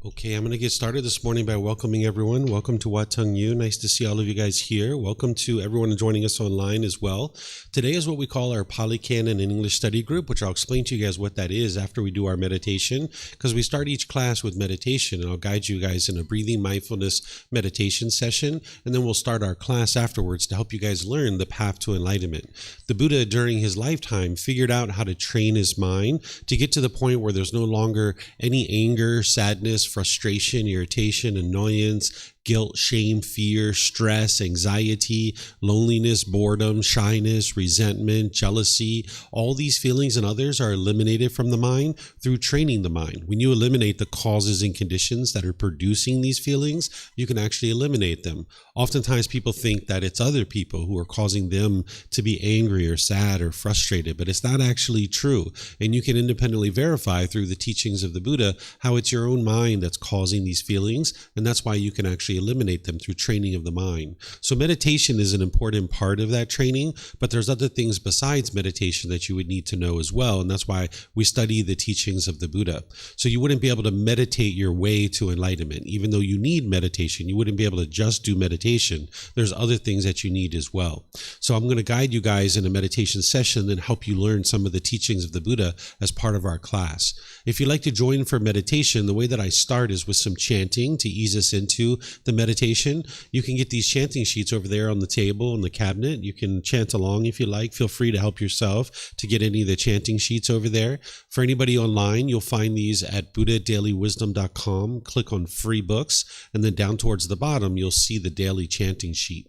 Okay, I'm going to get started this morning by welcoming everyone. Welcome to Wat Tung. Nice to see all of you guys here. Welcome to everyone joining us online as well. Today is what we call our Pali Canon and English study group, which I'll explain to you guys what that is after we do our meditation, because we start each class with meditation, and I'll guide you guys in a breathing mindfulness meditation session, and then we'll start our class afterwards to help you guys learn the path to enlightenment. The Buddha, during his lifetime, figured out how to train his mind to get to the point where there's no longer any anger, sadness, frustration, irritation, annoyance, guilt, shame, fear, stress, anxiety, loneliness, boredom, shyness, resentment, jealousy. All these feelings and others are eliminated from the mind through training the mind. When you eliminate the causes and conditions that are producing these feelings, you can actually eliminate them. Oftentimes people think that it's other people who are causing them to be angry or sad or frustrated, but it's not actually true. And you can independently verify through the teachings of the Buddha how it's your own mind that's causing these feelings, and that's why you can actually eliminate them through training of the mind. So meditation is an important part of that training, but there's other things besides meditation that you would need to know as well, and that's why we study the teachings of the Buddha. So you wouldn't be able to meditate your way to enlightenment. Even though you need meditation, you wouldn't be able to just do meditation. There's other things that you need as well. So I'm going to guide you guys in a meditation session and help you learn some of the teachings of the Buddha as part of our class. If you'd like to join for meditation, the way that I start is with some chanting to ease us into the meditation. You can get these chanting sheets over there on the table in the cabinet. You can chant along if you like. Feel free to help yourself to get any of the chanting sheets over there. For anybody online, you'll find these at buddhadailywisdom.com. Click on free books, and then down towards the bottom, you'll see the daily chanting sheet.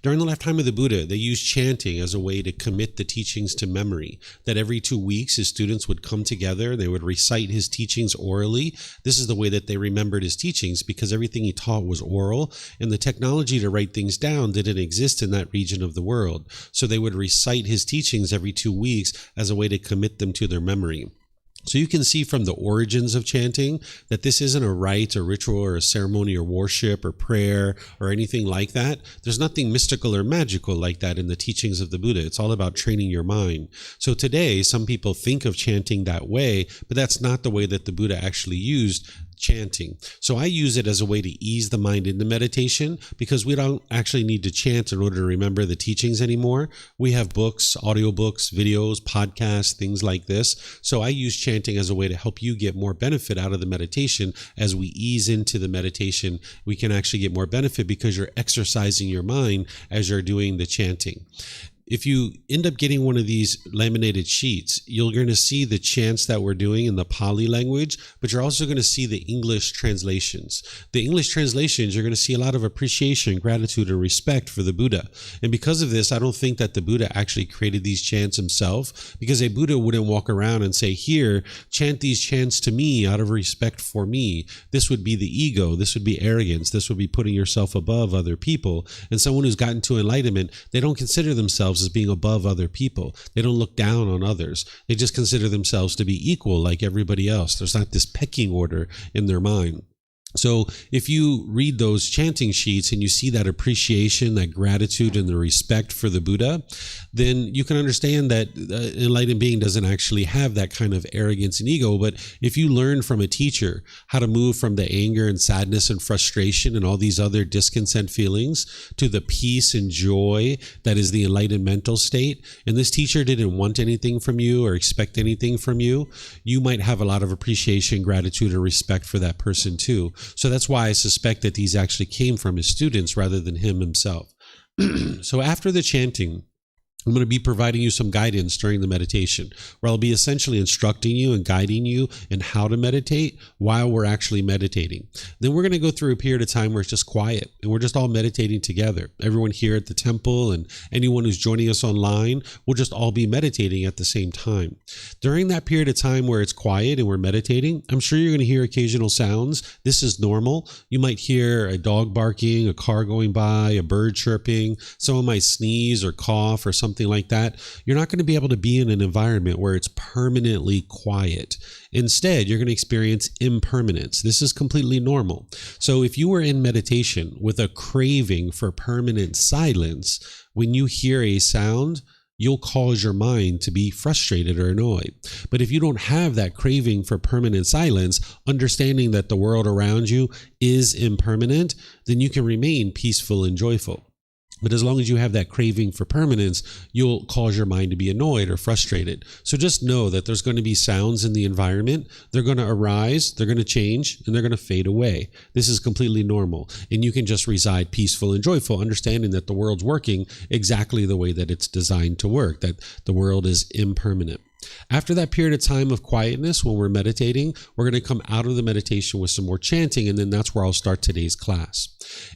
During the lifetime of the Buddha, they used chanting as a way to commit the teachings to memory, that every 2 weeks his students would come together, they would recite his teachings orally. This is the way that they remembered his teachings, because everything he taught was oral, and the technology to write things down didn't exist in that region of the world. So they would recite his teachings every 2 weeks as a way to commit them to their memory. So you can see from the origins of chanting that this isn't a rite or ritual or a ceremony or worship or prayer or anything like that. There's nothing mystical or magical like that in the teachings of the Buddha. It's all about training your mind. So today, some people think of chanting that way, but that's not the way that the Buddha actually used chanting. So I use it as a way to ease the mind into meditation, because we don't actually need to chant in order to remember the teachings anymore. We have books, audiobooks, videos, podcasts, things like this. So I use chanting as a way to help you get more benefit out of the meditation. As we ease into the meditation, we can actually get more benefit because you're exercising your mind as you're doing the chanting. If you end up getting one of these laminated sheets, you're going to see the chants that we're doing in the Pali language, but you're also going to see the English translations. The English translations, you're going to see a lot of appreciation, gratitude, and respect for the Buddha. And because of this, I don't think that the Buddha actually created these chants himself, because a Buddha wouldn't walk around and say, here, chant these chants to me out of respect for me. This would be the ego. This would be arrogance. This would be putting yourself above other people. And someone who's gotten to enlightenment, they don't consider themselves as being above other people. They don't look down on others. They just consider themselves to be equal like everybody else. There's not this pecking order in their mind. So if you read those chanting sheets and you see that appreciation, that gratitude, and the respect for the Buddha, then you can understand that an enlightened being doesn't actually have that kind of arrogance and ego. But if you learn from a teacher how to move from the anger and sadness and frustration and all these other discontent feelings to the peace and joy that is the enlightened mental state, and this teacher didn't want anything from you or expect anything from you, you might have a lot of appreciation, gratitude, and respect for that person too. So that's why I suspect that these actually came from his students rather than him himself. So after the chanting, I'm going to be providing you some guidance during the meditation, where I'll be essentially instructing you and guiding you in how to meditate while we're actually meditating. Then we're going to go through a period of time where it's just quiet and we're just all meditating together. Everyone here at the temple and anyone who's joining us online will just all be meditating at the same time. During that period of time where it's quiet and we're meditating, I'm sure you're going to hear occasional sounds. This is normal. You might hear a dog barking, a car going by, a bird chirping. Someone might sneeze or cough or something like that. You're not going to be able to be in an environment where it's permanently quiet. Instead, you're going to experience impermanence. This is completely normal. So if you were in meditation with a craving for permanent silence, when you hear a sound, you'll cause your mind to be frustrated or annoyed. But if you don't have that craving for permanent silence, understanding that the world around you is impermanent, then you can remain peaceful and joyful. But as long as you have that craving for permanence, you'll cause your mind to be annoyed or frustrated. So just know that there's going to be sounds in the environment. They're going to arise, they're going to change, and they're going to fade away. This is completely normal. And you can just reside peaceful and joyful, understanding that the world's working exactly the way that it's designed to work, that the world is impermanent. After that period of time of quietness, when we're meditating, we're going to come out of the meditation with some more chanting, and then that's where I'll start today's class.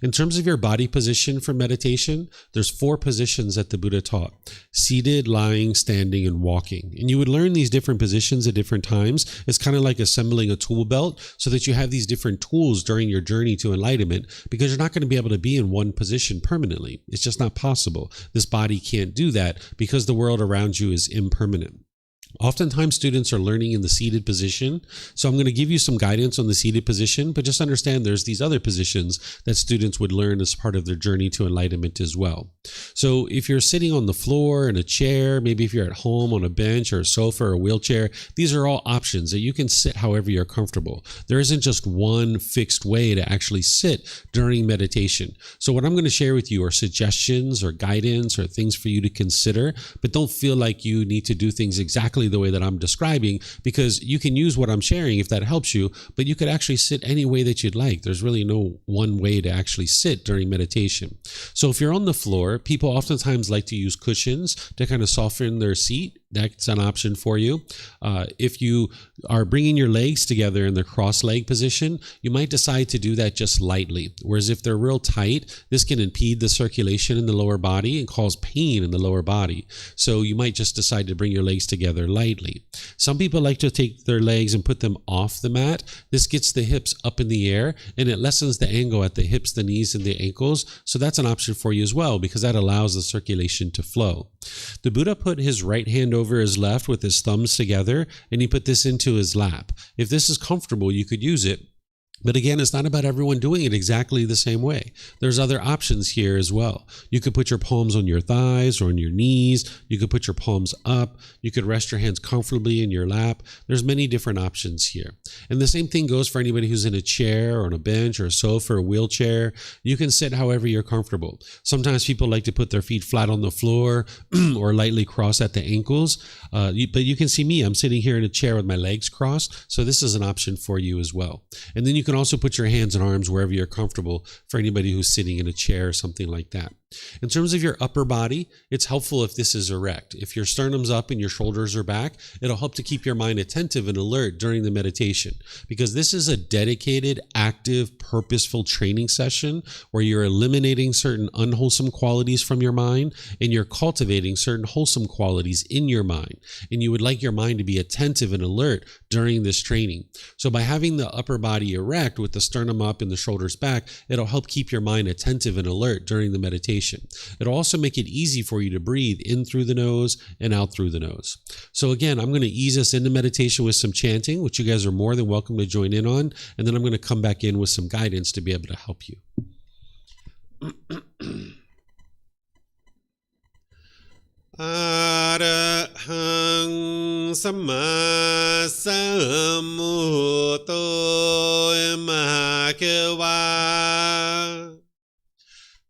In terms of your body position for meditation, there's 4 positions that the Buddha taught: seated, lying, standing, and walking. And you would learn these different positions at different times. It's kind of like assembling a tool belt so that you have these different tools during your journey to enlightenment, because you're not going to be able to be in one position permanently. It's just not possible. This body can't do that because the world around you is impermanent. Oftentimes students are learning in the seated position, so I'm going to give you some guidance on the seated position, but just understand there's these other positions that students would learn as part of their journey to enlightenment as well. So if you're sitting on the floor in a chair, maybe if you're at home on a bench or a sofa or a wheelchair, these are all options that you can sit however you're comfortable. There isn't just one fixed way to actually sit during meditation. So what I'm going to share with you are suggestions or guidance or things for you to consider, but don't feel like you need to do things exactly the way that I'm describing, because you can use what I'm sharing if that helps you, but you could actually sit any way that you'd like. There's really no one way to actually sit during meditation. So if you're on the floor, people oftentimes like to use cushions to kind of soften their seat. That's an option for you. If you are bringing your legs together in the cross leg position, you might decide to do that just lightly. Whereas if they're real tight, this can impede the circulation in the lower body and cause pain in the lower body. So you might just decide to bring your legs together lightly. Some people like to take their legs and put them off the mat. This gets the hips up in the air and it lessens the angle at the hips, the knees, and the ankles. So that's an option for you as well, because that allows the circulation to flow. The Buddha put his right hand over his left with his thumbs together, and he put this into his lap. If this is comfortable, you could use it. But again, it's not about everyone doing it exactly the same way. There's other options here as well. You could put your palms on your thighs or on your knees. You could put your palms up. You could rest your hands comfortably in your lap. There's many different options here. And the same thing goes for anybody who's in a chair or on a bench or a sofa or a wheelchair. You can sit however you're comfortable. Sometimes people like to put their feet flat on the floor or lightly cross at the ankles. But you can see me. I'm sitting here in a chair with my legs crossed. So this is an option for you as well. And then you can also put your hands and arms wherever you're comfortable for anybody who's sitting in a chair or something like that. In terms of your upper body, it's helpful if this is erect. If your sternum's up and your shoulders are back, it'll help to keep your mind attentive and alert during the meditation, because this is a dedicated, active, purposeful training session where you're eliminating certain unwholesome qualities from your mind and you're cultivating certain wholesome qualities in your mind. And you would like your mind to be attentive and alert during this training. So by having the upper body erect with the sternum up and the shoulders back, it'll help keep your mind attentive and alert during the meditation. It'll also make it easy for you to breathe in through the nose and out through the nose. So again, I'm going to ease us into meditation with some chanting, which you guys are more than welcome to join in on. And then I'm going to come back in with some guidance to be able to help you. Arahang Samma Sambuddho Mahakawa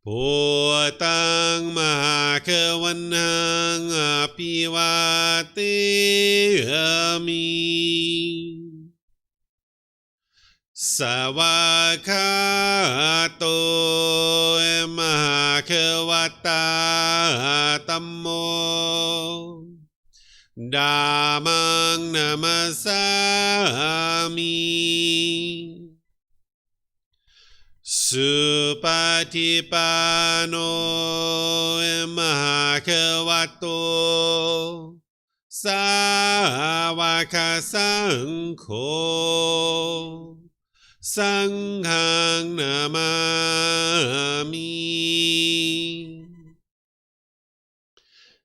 Bhutang Mahakavanang Apivateyami Savakato Mahakavata Tammo Dhammang Namasami Supatipano Mahakavato Savaka Sangho Sanghang Namami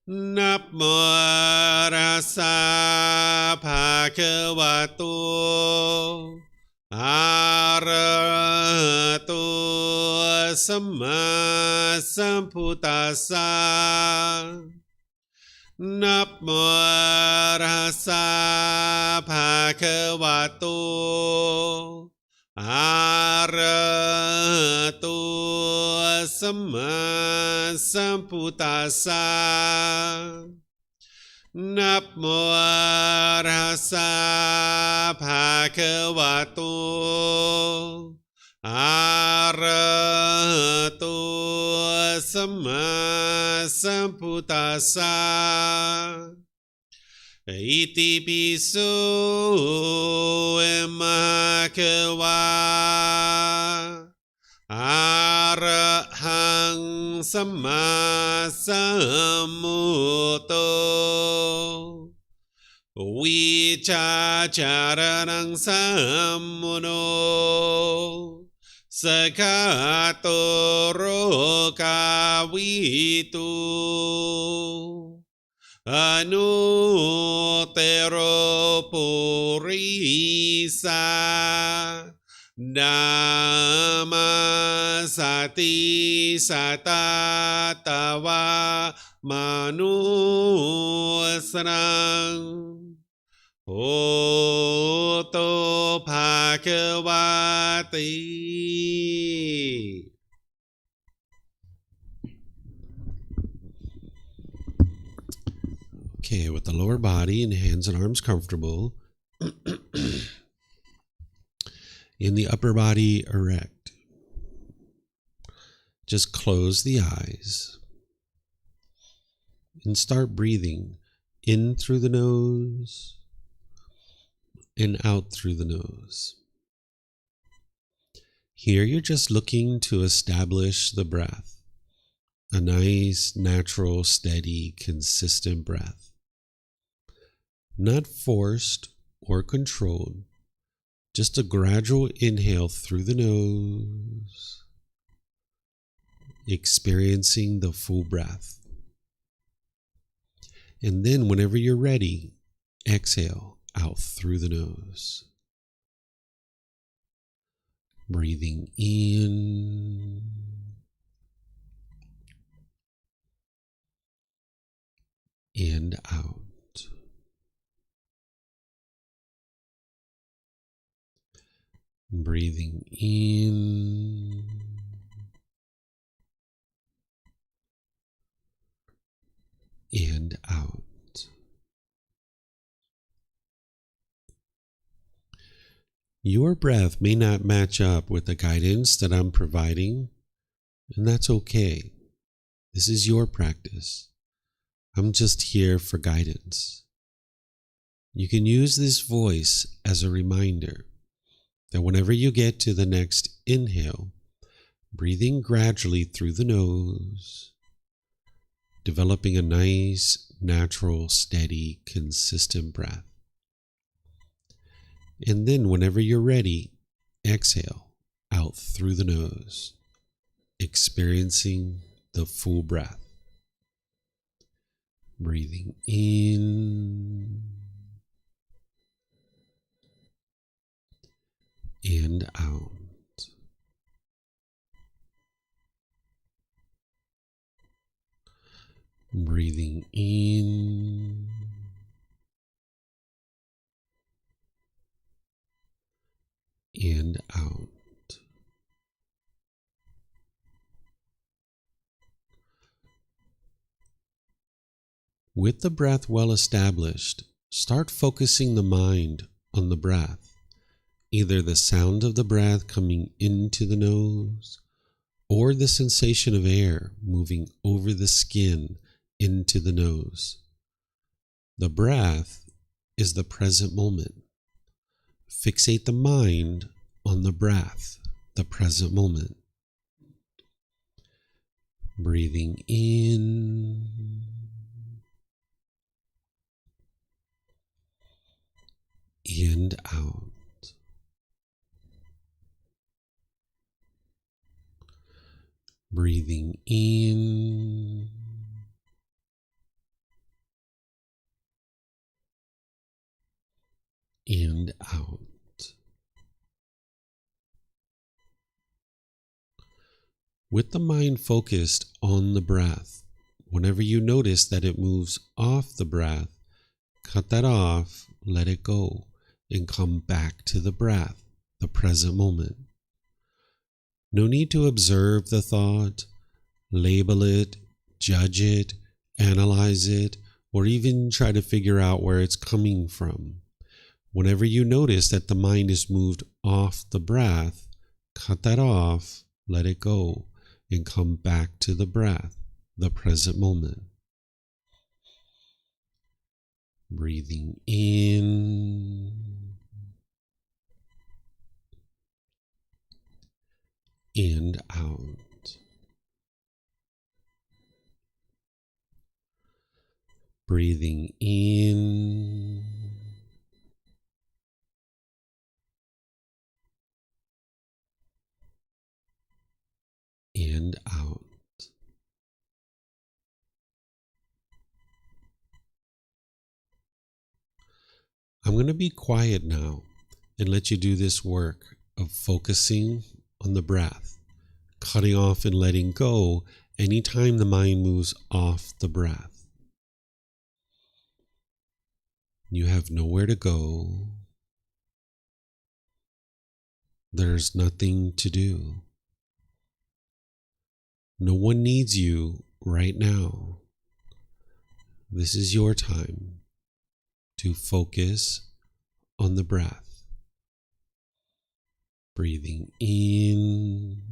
Namo Rasa Bhagavato Arahato Samma Sambuddhassa นะโมอะระหะสะภะคะวะโตอะระหะโตสัมมาสัมพุทธัสสะนะโมอะระหะสะภะคะวะโตอะระหะโตสัมมาสัมพุทธัสสะอิติปิโสมะคะวะอะระหังสัมมาสัมพุทโธวิชาจารณังสัมมุโนสกขาโตโรกาวิตุอนุเตโรปุริสาดามาสติสตาตวามนุสรังโหโตภาควาติ Okay, with the lower body and hands and arms comfortable, in the upper body erect, just close the eyes and start breathing in through the nose and out through the nose. Here you're just looking to establish the breath, a nice, natural, steady, consistent breath. Not forced or controlled, just a gradual inhale through the nose, experiencing the full breath. And then whenever you're ready, exhale out through the nose. Breathing in and out. Breathing in and out. Your breath may not match up with the guidance that I'm providing, and that's okay. This is your practice. I'm just here for guidance. You can use this voice as a reminder that whenever you get to the next inhale, breathing gradually through the nose, developing a nice, natural, steady, consistent breath. And then whenever you're ready, exhale out through the nose, experiencing the full breath. Breathing in and out. Breathing in and out. With the breath well established, start focusing the mind on the breath, either the sound of the breath coming into the nose or the sensation of air moving over the skin into the nose. The breath is the present moment. Fixate the mind on the breath, the present moment. Breathing in and out. Breathing in and out. With the mind focused on the breath, Whenever you notice that it moves off the breath, cut that off, let it go, and come back to the breath, the present moment. No need to observe the thought, label it, judge it, analyze it, or even try to figure out where it's coming from. Whenever you notice that the mind is moved off the breath, cut that off, let it go, and come back to the breath, the present moment. Breathing in and out. Breathing in and out. I'm going to be quiet now and let you do this work of focusing on the breath, cutting off and letting go anytime the mind moves off the breath. You have nowhere to go. There's nothing to do. No one needs you right now. This is your time to focus on the breath. Breathing in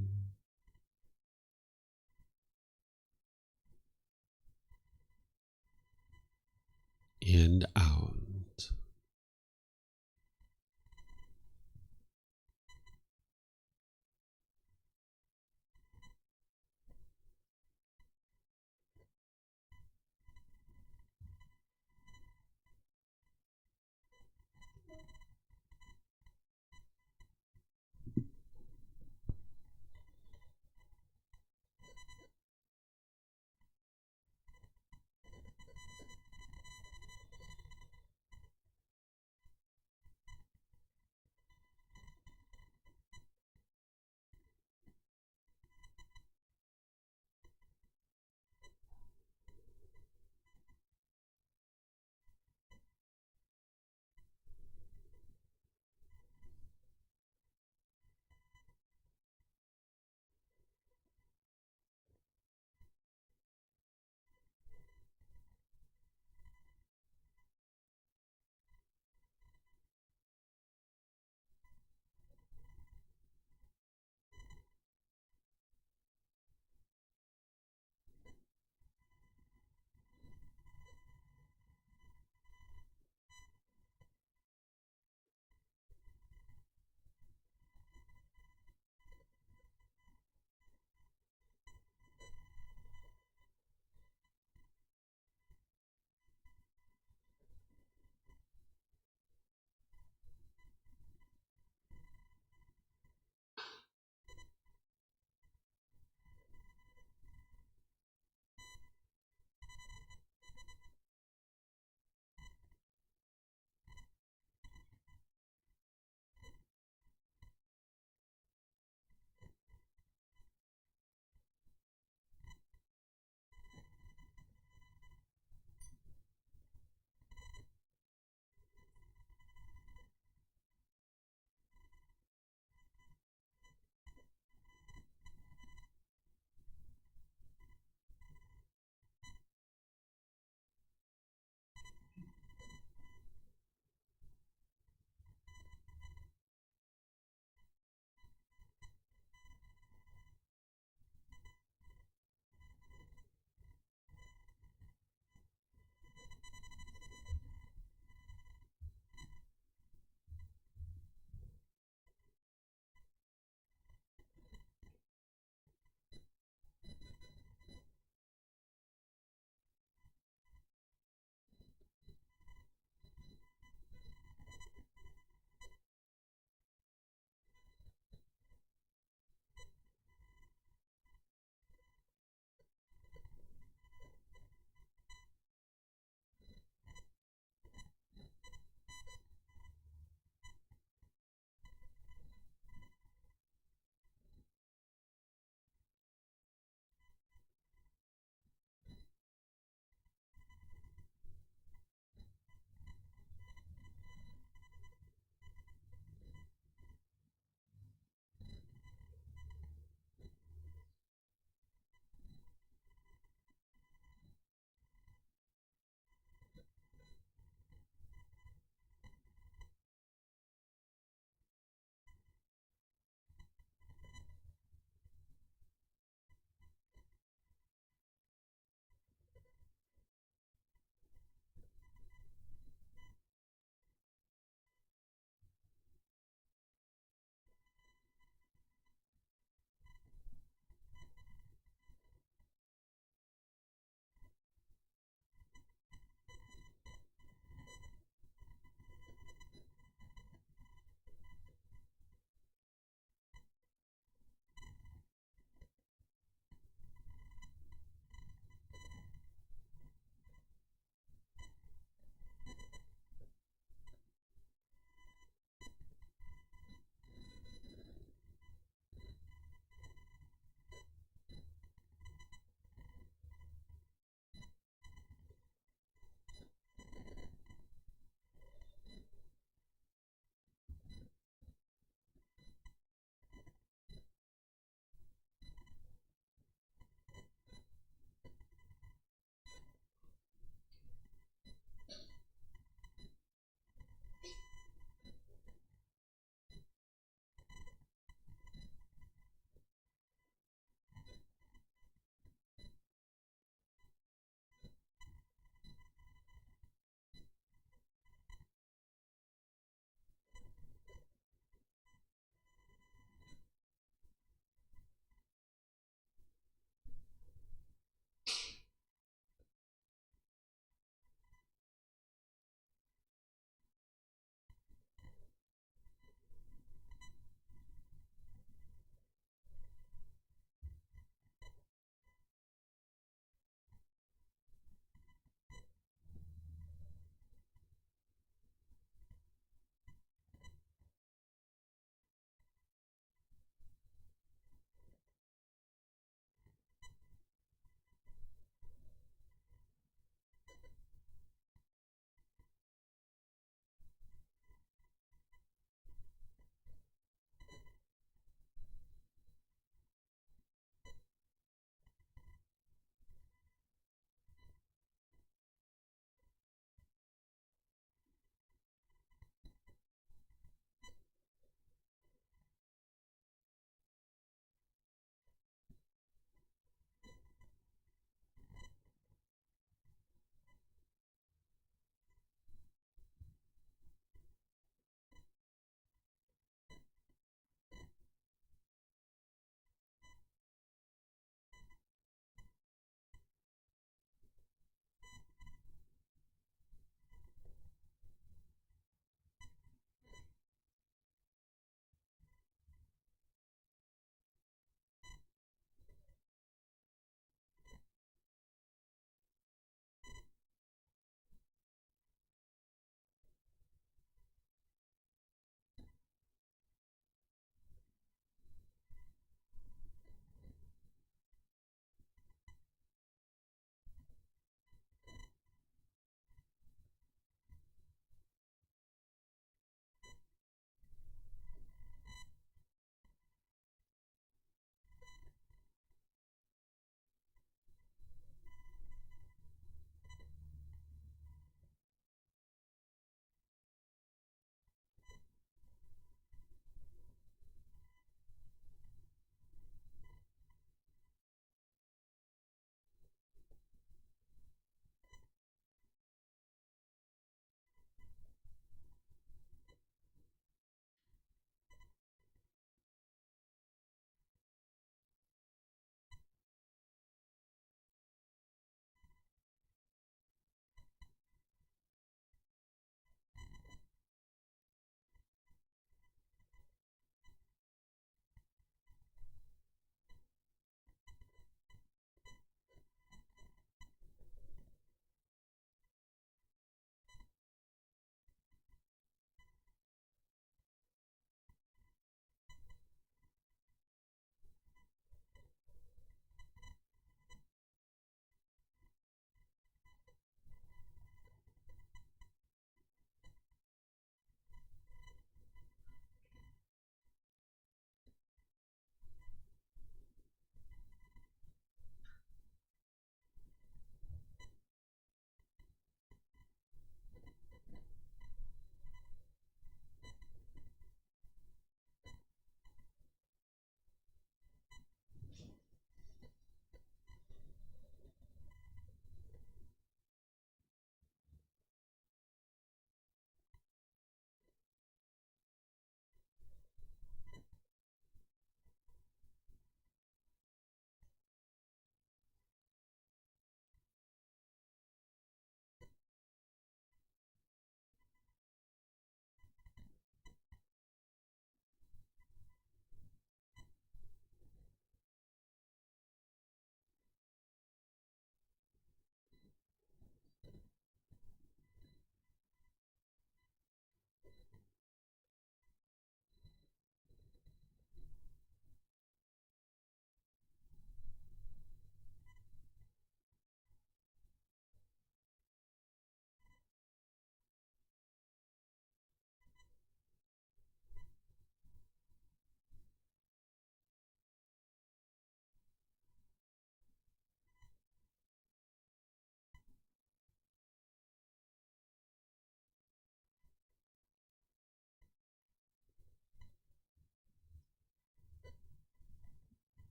and out.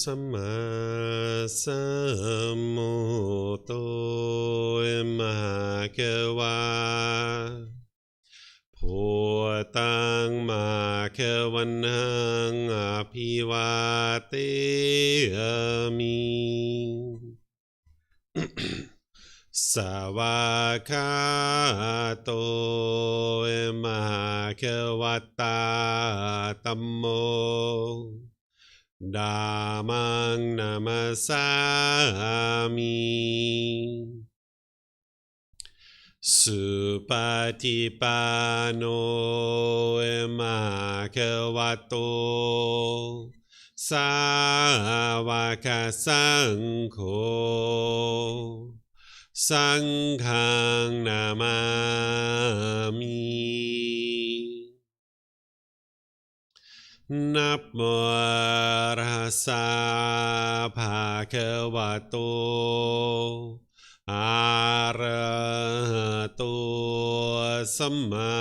สัมมาสัมพุทโธมหาเกวาพุทธังมาเขวันหังอภิวาเทมิ สวากขาโตมหาเขวัตตาธัมโมธัมมังนามัสสามิสุปฏิปันโนมหาเขวัตโตสาวกสังโฆสังฆังนามามินับโมรัสสะภะคะวะโตอะระหะโตสัมมา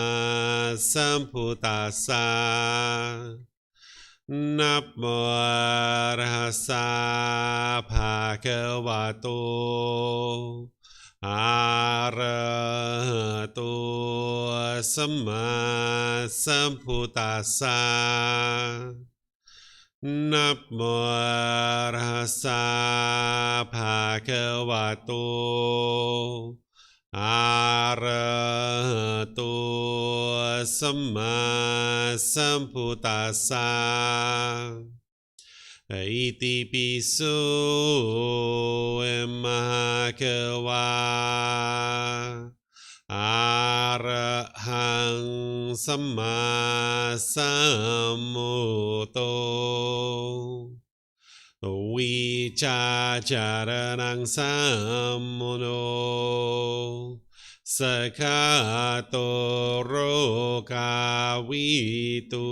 สัมพุทธัสสะนับโมรัสสะภะคะวะโตอะระหะโตสัมมาสัมพุทธัสสะนับโมรัสสะภะคะวะโตอะระหะโตสัมมาสัมพุทธัสสะอิติปิโสมหาเขวาอะระหังสัมมาสัมพุทโธวิชาจารนังสัมมุโนสกขาโตโรกาวิตุ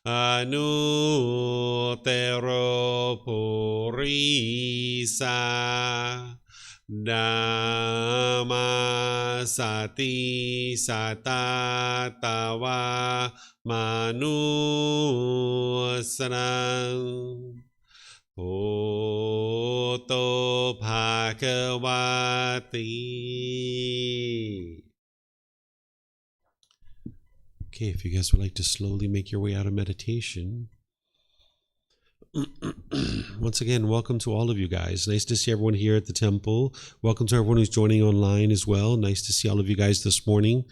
อนุเตโรปุริสานามาสติสัตตาตาวามนุสนังโอโตภาควาติ Okay, if you guys would like to slowly make your way out of meditation. Once again, welcome to all of you guys. Nice to see everyone here at the temple. Welcome to everyone who's joining online as well. Nice to see all of you guys this morning.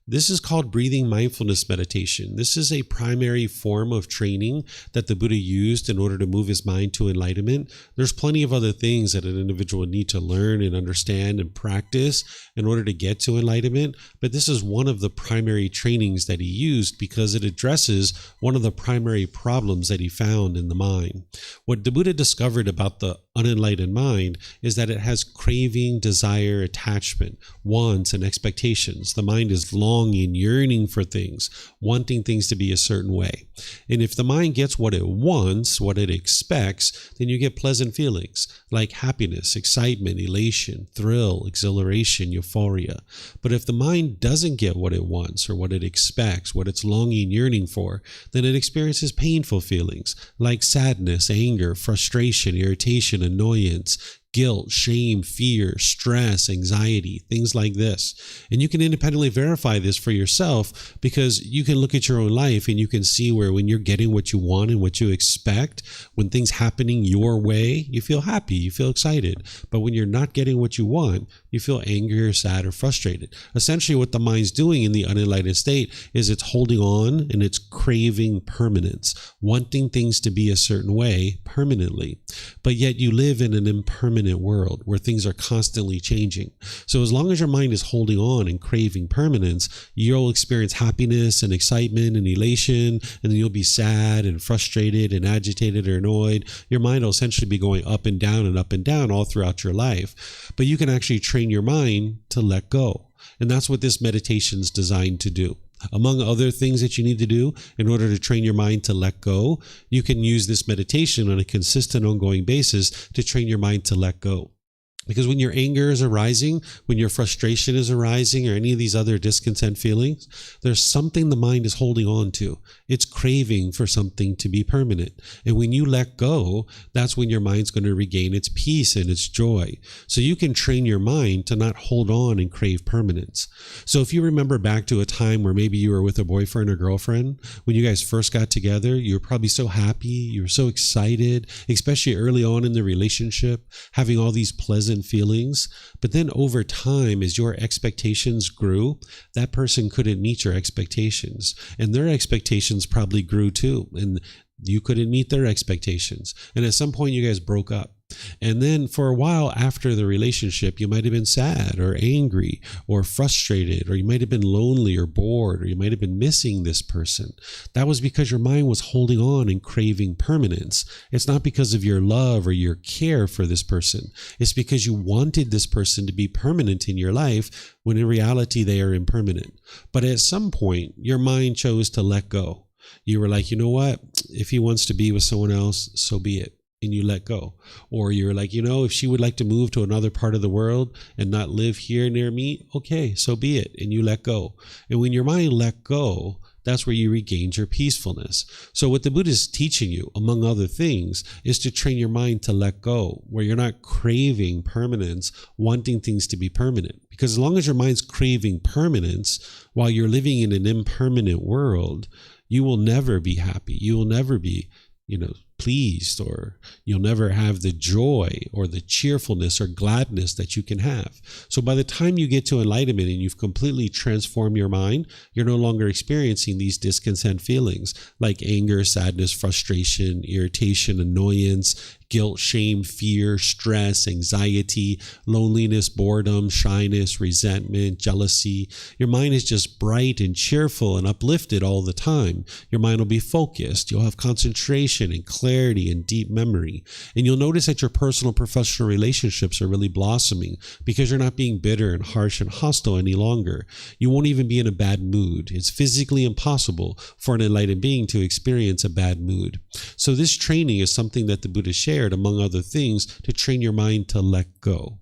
This is called breathing mindfulness meditation. This is a primary form of training that the Buddha used in order to move his mind to enlightenment. There's plenty of other things that an individual would need to learn and understand and practice in order to get to enlightenment, but this is one of the primary trainings that he used because it addresses one of the primary problems that he found in the mind. What the Buddha discovered about the unenlightened mind is that it has craving, desire, attachment, wants, and expectations. The mind is longing, yearning for things, wanting things to be a certain way. And if the mind gets what it wants, what it expects, then you get pleasant feelings like happiness, excitement, elation, thrill, exhilaration, euphoria. But if the mind doesn't get what it wants or what it expects, what it's longing, yearning for, then it experiences painful feelings like sadness, anger, frustration, irritation, annoyance, guilt, shame, fear, stress, anxiety, things like this. And you can independently verify this for yourself because you can look at your own life and you can see where when you're getting what you want and what you expect, when things happening your way, you feel happy, you feel excited. But when you're not getting what you want, you feel angry or sad or frustrated. Essentially what the mind's doing in the unenlightened state is it's holding on and it's craving permanence, wanting things to be a certain way permanently. But yet you live in an impermanent world where things are constantly changing. So as long as your mind is holding on and craving permanence, you'll experience happiness and excitement and elation, and then you'll be sad and frustrated and agitated or annoyed. Your mind will essentially be going up and down all throughout your life. But you can actually train your mind to let go. And that's what this meditation is designed to do. Among other things that you need to do in order to train your mind to let go, you can use this meditation on a consistent, ongoing basis to train your mind to let go. Because when your anger is arising, when your frustration is arising, or any of these other discontent feelings, there's something the mind is holding on to. It's craving for something to be permanent. And when you let go, that's when your mind's going to regain its peace and its joy. So you can train your mind to not hold on and crave permanence. So if you remember back to a time where maybe you were with a boyfriend or girlfriend, when you guys first got together, you were probably so happy, you were so excited, especially early on in the relationship, having all these pleasant feelings. But then over time, as your expectations grew, that person couldn't meet your expectations, and their expectations probably grew too, and you couldn't meet their expectations. And at some point you guys broke up. And then for a while after the relationship, you might have been sad or angry or frustrated, or you might have been lonely or bored, or you might have been missing this person. That was because your mind was holding on and craving permanence. It's not because of your love or your care for this person. It's because you wanted this person to be permanent in your life, when in reality they are impermanent. But at some point, your mind chose to let go. You were like, you know what? If he wants to be with someone else, so be it. And you let go. Or you're like, if she would like to move to another part of the world and not live here near me, okay, so be it. And you let go. And when your mind let go, that's where you regained your peacefulness. So what the Buddha is teaching you, among other things, is to train your mind to let go, where you're not craving permanence, wanting things to be permanent. Because as long as your mind's craving permanence while you're living in an impermanent world, you will never be happy. You will never be, pleased, or you'll never have the joy or the cheerfulness or gladness that you can have. So by the time you get to enlightenment and you've completely transformed your mind, you're no longer experiencing these discontent feelings like anger, sadness, frustration, irritation, annoyance, guilt, shame, fear, stress, anxiety, loneliness, boredom, shyness, resentment, jealousy. Your mind is just bright and cheerful and uplifted all the time. Your mind will be focused. You'll have concentration and clarity and deep memory. And you'll notice that your personal professional relationships are really blossoming because you're not being bitter and harsh and hostile any longer. You won't even be in a bad mood. It's physically impossible for an enlightened being to experience a bad mood. So this training is something that the Buddha shared, among other things, to train your mind to let go.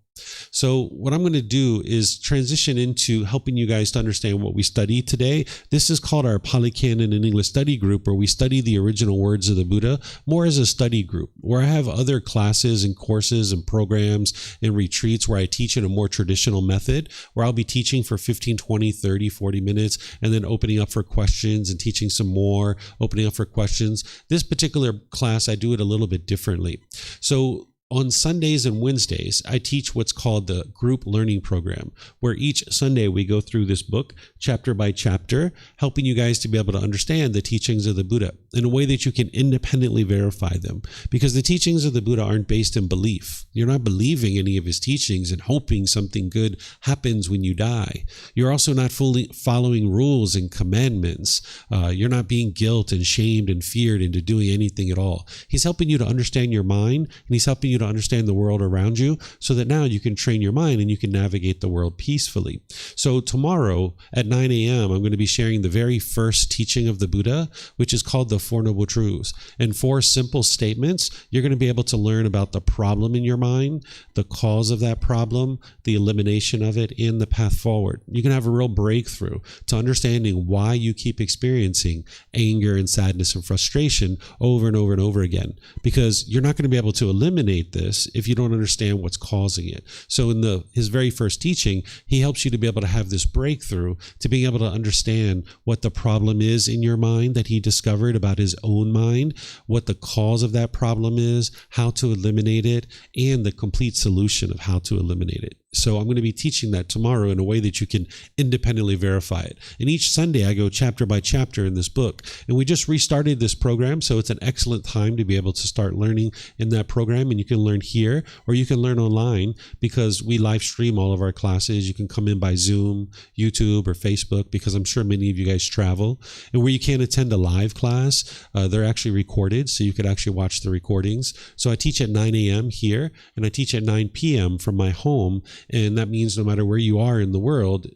So what I'm going to do is transition into helping you guys to understand what we study today. This is called our Pali Canon and English study group, where we study the original words of the Buddha more as a study group, where I have other classes and courses and programs and retreats where I teach in a more traditional method, where I'll be teaching for 15, 20, 30, 40 minutes, and then opening up for questions and teaching some more, opening up for questions. This particular class, I do it a little bit differently. So on Sundays and Wednesdays, I teach what's called the group learning program, where each Sunday we go through this book chapter by chapter, helping you guys to be able to understand the teachings of the Buddha in a way that you can independently verify them. Because the teachings of the Buddha aren't based in belief. You're not believing any of his teachings and hoping something good happens when you die. You're also not fully following rules and commandments. You're not being guilt and shamed and feared into doing anything at all. He's helping you to understand your mind, and he's helping you to understand the world around you, so that now you can train your mind and you can navigate the world peacefully. So tomorrow at 9 a.m., I'm going to be sharing the very first teaching of the Buddha, which is called the Four Noble Truths. In 4 simple statements, you're going to be able to learn about the problem in your mind, the cause of that problem, the elimination of it, and the path forward. You can have a real breakthrough to understanding why you keep experiencing anger and sadness and frustration over and over and over again, because you're not going to be able to eliminate this if you don't understand what's causing it. So in his very first teaching, he helps you to be able to have this breakthrough, to being able to understand what the problem is in your mind that he discovered about his own mind, what the cause of that problem is, how to eliminate it, and the complete solution of how to eliminate it. So I'm going to be teaching that tomorrow in a way that you can independently verify it. And each Sunday I go chapter by chapter in this book. And we just restarted this program, so it's an excellent time to be able to start learning in that program. And you can learn here, or you can learn online, because we live stream all of our classes. You can come in by Zoom, YouTube, or Facebook, because I'm sure many of you guys travel. And where you can't attend a live class, they're actually recorded, so you could actually watch the recordings. So I teach at 9 a.m. here, and I teach at 9 p.m. from my home And that means no matter where you are in the world,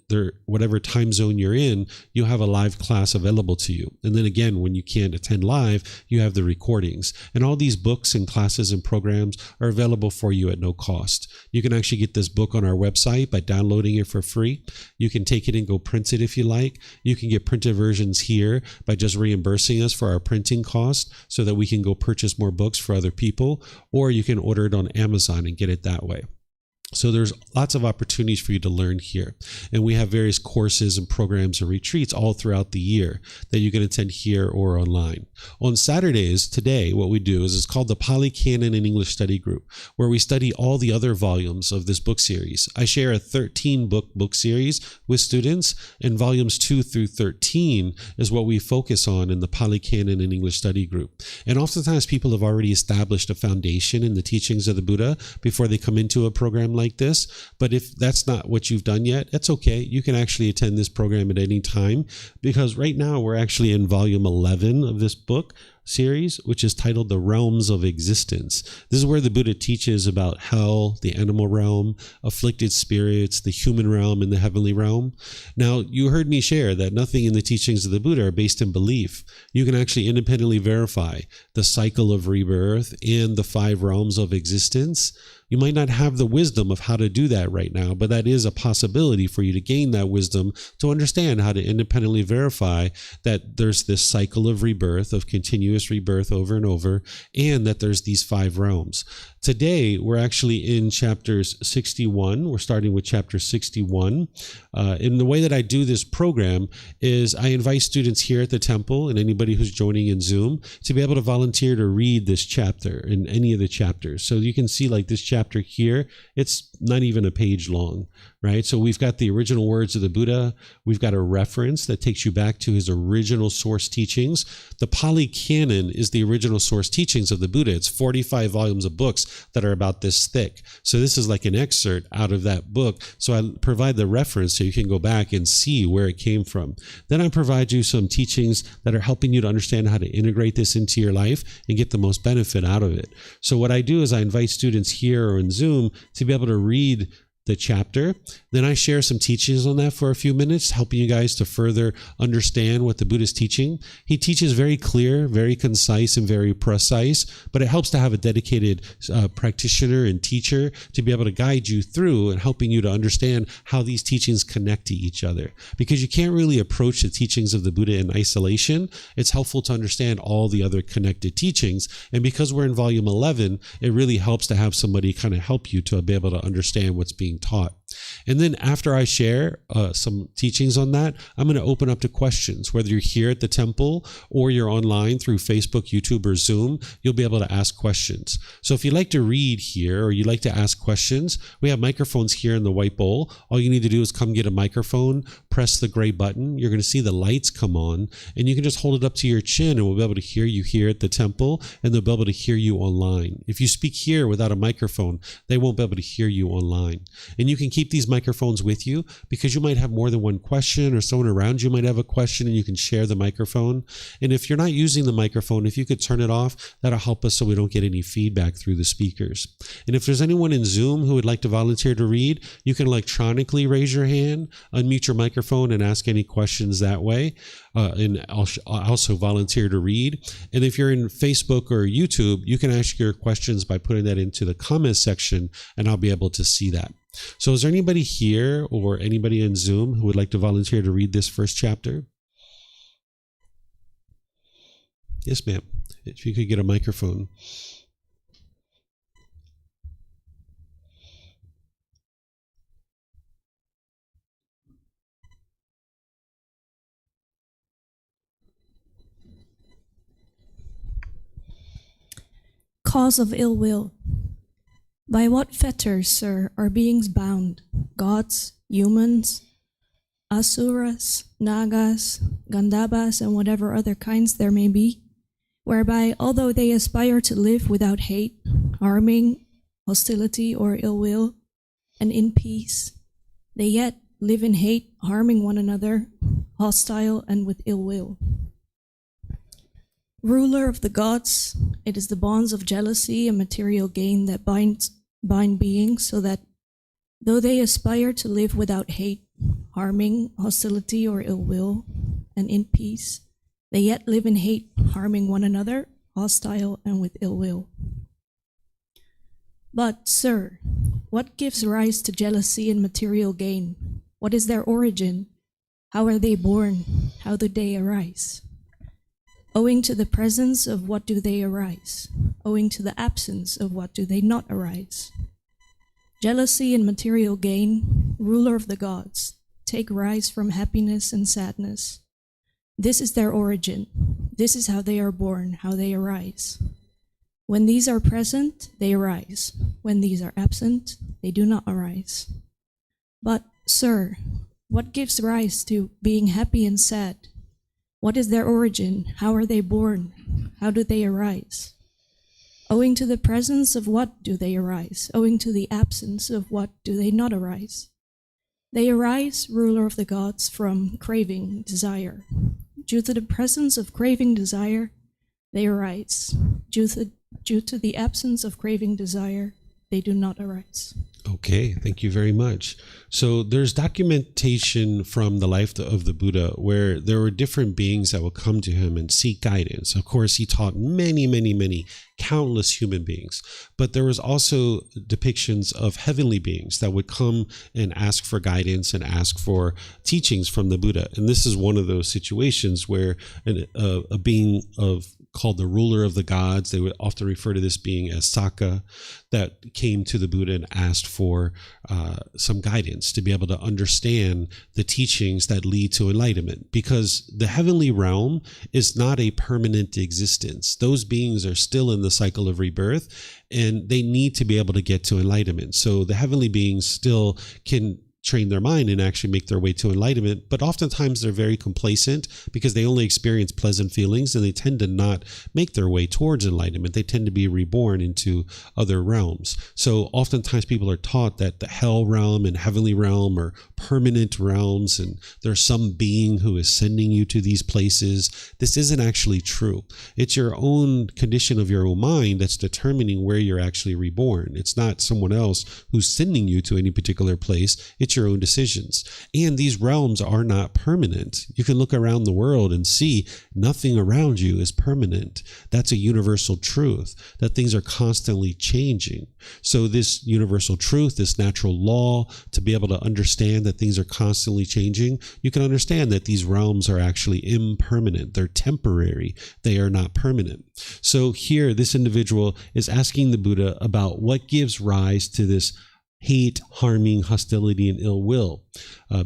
whatever time zone you're in, you have a live class available to you. And then again, when you can't attend live, you have the recordings. And all these books and classes and programs are available for you at no cost. You can actually get this book on our website by downloading it for free. You can take it and go print it if you like. You can get printed versions here by just reimbursing us for our printing cost so that we can go purchase more books for other people, or you can order it on Amazon and get it that way. So there's lots of opportunities for you to learn here. And we have various courses and programs and retreats all throughout the year that you can attend here or online. On Saturdays, today, what we do is it's called the Pali Canon and English Study Group, where we study all the other volumes of this book series. I share a 13-book series with students, and volumes 2 through 13 is what we focus on in the Pali Canon and English Study Group. And oftentimes people have already established a foundation in the teachings of the Buddha before they come into a program like this. But if that's not what you've done yet, that's okay. You can actually attend this program at any time, because right now we're actually in volume 11 of this book series, which is titled The Realms of Existence. This is where the Buddha teaches about hell, the animal realm, afflicted spirits, the human realm, and the heavenly realm. Now, you heard me share that nothing in the teachings of the Buddha are based in belief. You can actually independently verify the cycle of rebirth and the 5 realms of existence. You might not have the wisdom of how to do that right now, but that is a possibility for you to gain that wisdom to understand how to independently verify that there's this cycle of rebirth, of continuous rebirth over and over, and that there's these 5 realms. Today, we're actually in chapters 61. We're starting with chapter 61. And the way that I do this program is I invite students here at the temple and anybody who's joining in Zoom to be able to volunteer to read this chapter in any of the chapters. So you can see like this chapter here, it's not even a page long, right? So we've got the original words of the Buddha. We've got a reference that takes you back to his original source teachings. The Pali Canon is the original source teachings of the Buddha. It's 45 volumes of books that are about this thick. So this is like an excerpt out of that book. So I provide the reference so you can go back and see where it came from. Then I provide you some teachings that are helping you to understand how to integrate this into your life and get the most benefit out of it. So what I do is I invite students here or in Zoom to be able to read the chapter. Then I share some teachings on that for a few minutes, helping you guys to further understand what the Buddha is teaching. He teaches very clear, very concise, and very precise, but it helps to have a dedicated practitioner and teacher to be able to guide you through and helping you to understand how these teachings connect to each other. Because you can't really approach the teachings of the Buddha in isolation. It's helpful to understand all the other connected teachings. And because we're in volume 11, it really helps to have somebody kind of help you to be able to understand what's being taught. And then after I share some teachings on that, I'm going to open up to questions. Whether you're here at the temple or you're online through Facebook, YouTube, or Zoom, you'll be able to ask questions. So if you'd like to read here or you'd like to ask questions, we have microphones here in the white bowl. All you need to do is come get a microphone, press the gray button. You're going to see the lights come on, and you can just hold it up to your chin, and we'll be able to hear you here at the temple, and they'll be able to hear you online. If you speak here without a microphone, they won't be able to hear you online. And you can keep these microphones with you because you might have more than one question, or someone around you might have a question, and you can share the microphone. And if you're not using the microphone, if you could turn it off, that'll help us so we don't get any feedback through the speakers. And if there's anyone in Zoom who would like to volunteer to read, you can electronically raise your hand, unmute your microphone, and ask any questions that way. And I'll also volunteer to read. And if you're in Facebook or YouTube, you can ask your questions by putting that into the comments section, and I'll be able to see that. So is there anybody here or anybody in Zoom who would like to volunteer to read this first chapter? Yes, ma'am. If you could get a microphone. Cause of ill will. By what fetters, sir, are beings bound? Gods, humans, asuras, nagas, gandhabas, and whatever other kinds there may be, whereby, although they aspire to live without hate, harming, hostility, or ill will, and in peace, they yet live in hate, harming one another, hostile, and with ill will. Ruler of the gods, it is the bonds of jealousy and material gain that bind beings so that Though they aspire to live without hate, harming, hostility, or ill will, and in peace, they yet live in hate, harming one another, hostile, and with ill will. But, sir, what gives rise to jealousy and material gain? What is their origin? How are they born? How do they arise? Owing to the presence of what do they arise? Owing to the absence of what do they not arise? Jealousy and material gain, ruler of the gods, take rise from happiness and sadness. This is their origin. This is how they are born, how they arise. When these are present, they arise. When these are absent, they do not arise. But, sir, what gives rise to being happy and sad? What is their origin? How are they born? How do they arise? Owing to the presence of what do they arise? Owing to the absence of what do they not arise? They arise, ruler of the gods, from craving, desire. Due to the presence of craving, desire, they arise. Due to the absence of craving, desire, they do not arise. Okay, thank you very much. So there's documentation from the life of the Buddha where there were different beings that would come to him and seek guidance. Of course, he taught many, countless human beings. But there was also depictions of heavenly beings that would come and ask for guidance and ask for teachings from the Buddha. And this is one of those situations where a being called the ruler of the gods, they would often refer to this being as Saka, that came to the Buddha and asked for some guidance to be able to understand the teachings that lead to enlightenment. Because the heavenly realm is not a permanent existence. Those beings are still in the cycle of rebirth, and they need to be able to get to enlightenment. So the heavenly beings still can train their mind and actually make their way to enlightenment, but oftentimes they're very complacent because they only experience pleasant feelings, and they tend to not make their way towards enlightenment. They tend to be reborn into other realms. So oftentimes people are taught that the hell realm and heavenly realm are permanent realms, and there's some being who is sending you to these places. This isn't actually true. It's your own condition of your own mind that's determining where you're actually reborn. It's not someone else who's sending you to any particular place. It's your own decisions. And these realms are not permanent. You can look around the world and see nothing around you is permanent. That's a universal truth, that things are constantly changing. So this universal truth, this natural law, to be able to understand that things are constantly changing, you can understand that these realms are actually impermanent. They're temporary. They are not permanent. So here, this individual is asking the Buddha about what gives rise to this hate, harming, hostility, and ill will,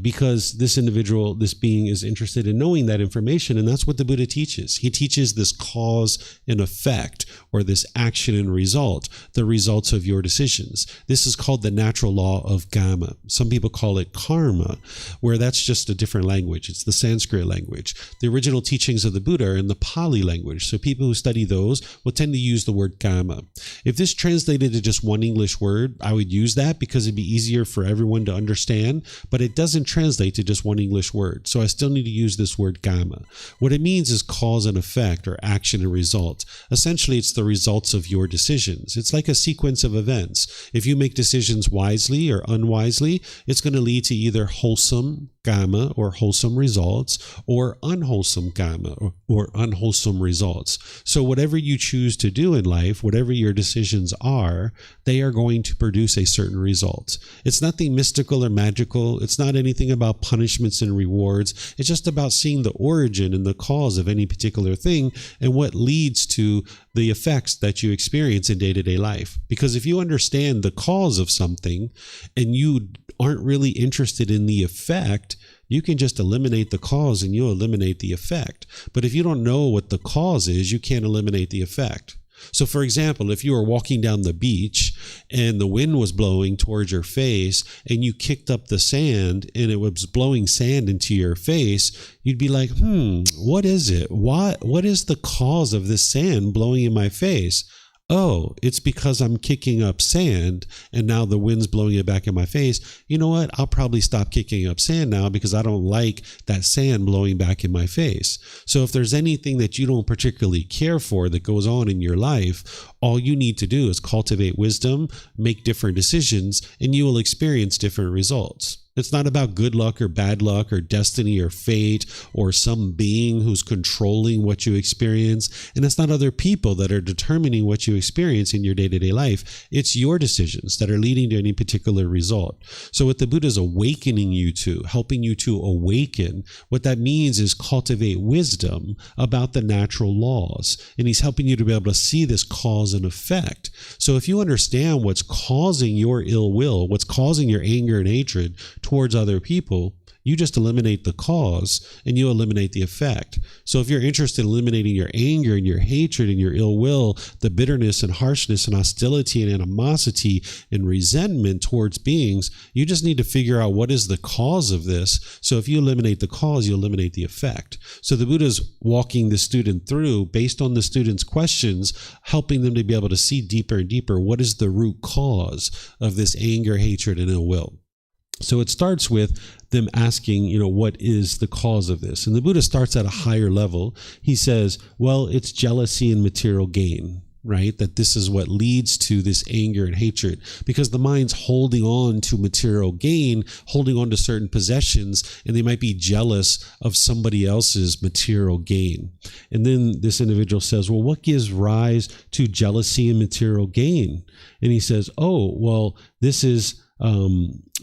because this individual, this being, is interested in knowing that information, and that's what the Buddha teaches. He teaches this cause and effect, or this action and result, the results of your decisions. This is called the natural law of Gama. Some people call it karma, where that's just a different language. It's the Sanskrit language. The original teachings of the Buddha are in the Pali language, so people who study those will tend to use the word Gama. If this translated to just one English word, I would use that because it'd be easier for everyone to understand, but it doesn't translate to just one English word. So I still need to use this word Gama. What it means is cause and effect, or action and result. Essentially, it's the results of your decisions. It's like a sequence of events. If you make decisions wisely or unwisely, it's going to lead to either wholesome Gama, or wholesome results, or unwholesome Gama, or unwholesome results. So whatever you choose to do in life, whatever your decisions are, they are going to produce a certain result. It's nothing mystical or magical. It's not anything about punishments and rewards. It's just about seeing the origin and the cause of any particular thing and what leads to the effects that you experience in day-to-day life. Because if you understand the cause of something and you aren't really interested in the effect, you can just eliminate the cause and you'll eliminate the effect. But if you don't know what the cause is, you can't eliminate the effect. So for example, if you were walking down the beach and the wind was blowing towards your face and you kicked up the sand and it was blowing sand into your face, you'd be like, what is it? What is the cause of this sand blowing in my face? oh, it's because I'm kicking up sand and now the wind's blowing it back in my face. You know what? I'll probably stop kicking up sand now because I don't like that sand blowing back in my face. So if there's anything that you don't particularly care for that goes on in your life, all you need to do is cultivate wisdom, make different decisions, and you will experience different results. It's not about good luck or bad luck or destiny or fate or some being who's controlling what you experience. And it's not other people that are determining what you experience in your day-to-day life. It's your decisions that are leading to any particular result. So what the Buddha is awakening you to, helping you to awaken, what that means is cultivate wisdom about the natural laws. And he's helping you to be able to see this cause and effect. So if you understand what's causing your ill will, what's causing your anger and hatred towards other people, you just eliminate the cause and you eliminate the effect. So if you're interested in eliminating your anger and your hatred and your ill will, the bitterness and harshness and hostility and animosity and resentment towards beings, you just need to figure out what is the cause of this. So if you eliminate the cause, you eliminate the effect. So the Buddha's walking the student through, based on the student's questions, helping them to be able to see deeper and deeper what is the root cause of this anger, hatred, and ill will. So it starts with them asking, what is the cause of this? And the Buddha starts at a higher level. He says, well, it's jealousy and material gain, right? That this is what leads to this anger and hatred, because the mind's holding on to material gain, holding on to certain possessions, and they might be jealous of somebody else's material gain. And then this individual says, well, what gives rise to jealousy and material gain? And he says, oh, well, this is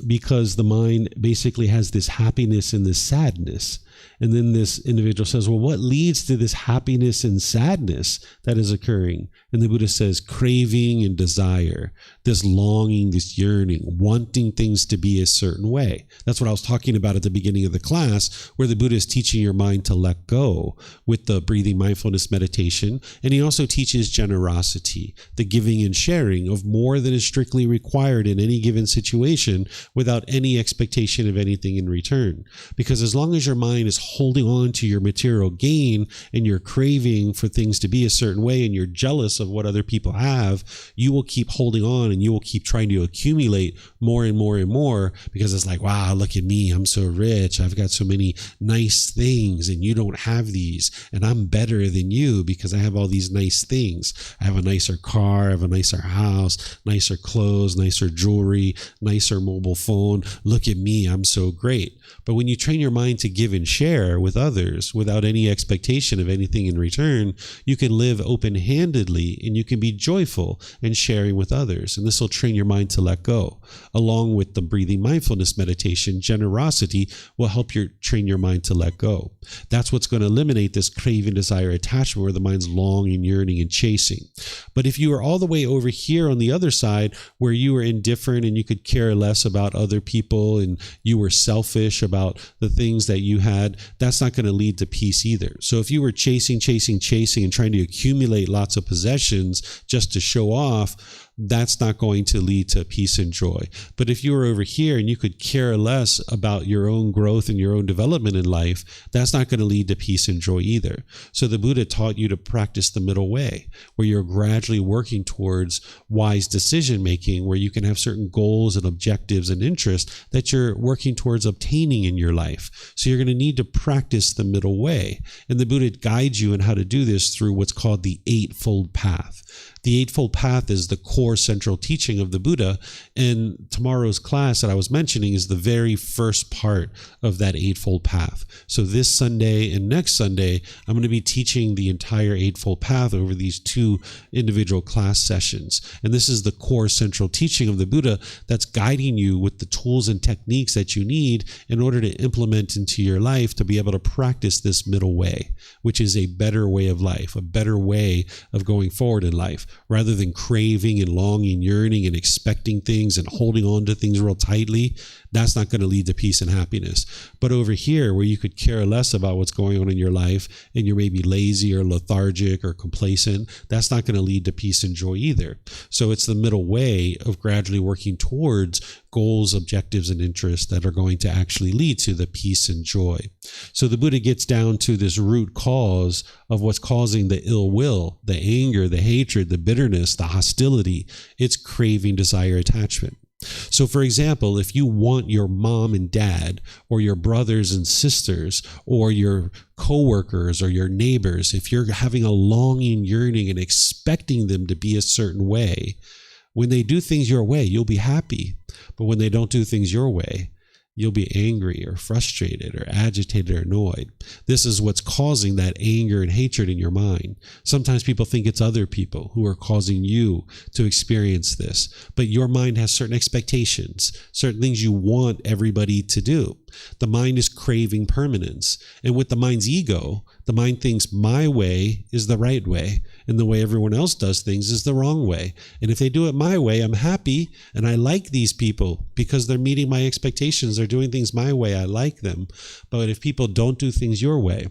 because the mind basically has this happiness and this sadness. And then this individual says, well, what leads to this happiness and sadness that is occurring? And the Buddha says, craving and desire, this longing, this yearning, wanting things to be a certain way. That's what I was talking about at the beginning of the class, where the Buddha is teaching your mind to let go with the breathing mindfulness meditation. And he also teaches generosity, the giving and sharing of more than is strictly required in any given situation without any expectation of anything in return. Because as long as your mind is holding on to your material gain and you're craving for things to be a certain way and you're jealous of what other people have, you will keep holding on and you will keep trying to accumulate more and more and more, because it's like, wow, look at me, I'm so rich, I've got so many nice things and you don't have these, and I'm better than you because I have all these nice things. I have a nicer car, I have a nicer house, nicer clothes, nicer jewelry, nicer mobile phone. Look at me, I'm so great. But when you train your mind to give and share with others without any expectation of anything in return, you can live open-handedly and you can be joyful in sharing with others. And this will train your mind to let go. Along with the breathing mindfulness meditation, generosity will help train your mind to let go. That's what's going to eliminate this craving, desire, attachment where the mind's longing, yearning, and chasing. But if you are all the way over here on the other side where you were indifferent and you could care less about other people and you were selfish about the things that you had, that's not going to lead to peace either. So if you were chasing and trying to accumulate lots of possessions just to show off, that's not going to lead to peace and joy. But if you were over here and you could care less about your own growth and your own development in life, that's not going to lead to peace and joy either. So the Buddha taught you to practice the middle way, where you're gradually working towards wise decision making, where you can have certain goals and objectives and interests that you're working towards obtaining in your life. So you're going to need to practice the middle way. And the Buddha guides you in how to do this through what's called the Eightfold Path. The Eightfold Path is the core central teaching of the Buddha, and tomorrow's class that I was mentioning is the very first part of that Eightfold Path. So this Sunday and next Sunday, I'm going to be teaching the entire Eightfold Path over these two individual class sessions. And this is the core central teaching of the Buddha that's guiding you with the tools and techniques that you need in order to implement into your life to be able to practice this middle way, which is a better way of life, a better way of going forward in life. Rather than craving and longing, yearning and expecting things and holding on to things real tightly, that's not going to lead to peace and happiness. But over here, where you could care less about what's going on in your life and you're maybe lazy or lethargic or complacent, that's not going to lead to peace and joy either. So it's the middle way of gradually working towards goals, objectives, and interests that are going to actually lead to the peace and joy. So the Buddha gets down to this root cause of what's causing the ill will, the anger, the hatred, the bitterness, the hostility. It's craving, desire, attachment. So, for example, if you want your mom and dad or your brothers and sisters or your coworkers or your neighbors, if you're having a longing, yearning, and expecting them to be a certain way, when they do things your way, you'll be happy. But when they don't do things your way, you'll be angry or frustrated or agitated or annoyed. This is what's causing that anger and hatred in your mind. Sometimes people think it's other people who are causing you to experience this, but your mind has certain expectations, certain things you want everybody to do. The mind is craving permanence. And with the mind's ego, the mind thinks my way is the right way, and the way everyone else does things is the wrong way. And if they do it my way, I'm happy, and I like these people because they're meeting my expectations. They're doing things my way. I like them. But if people don't do things your way,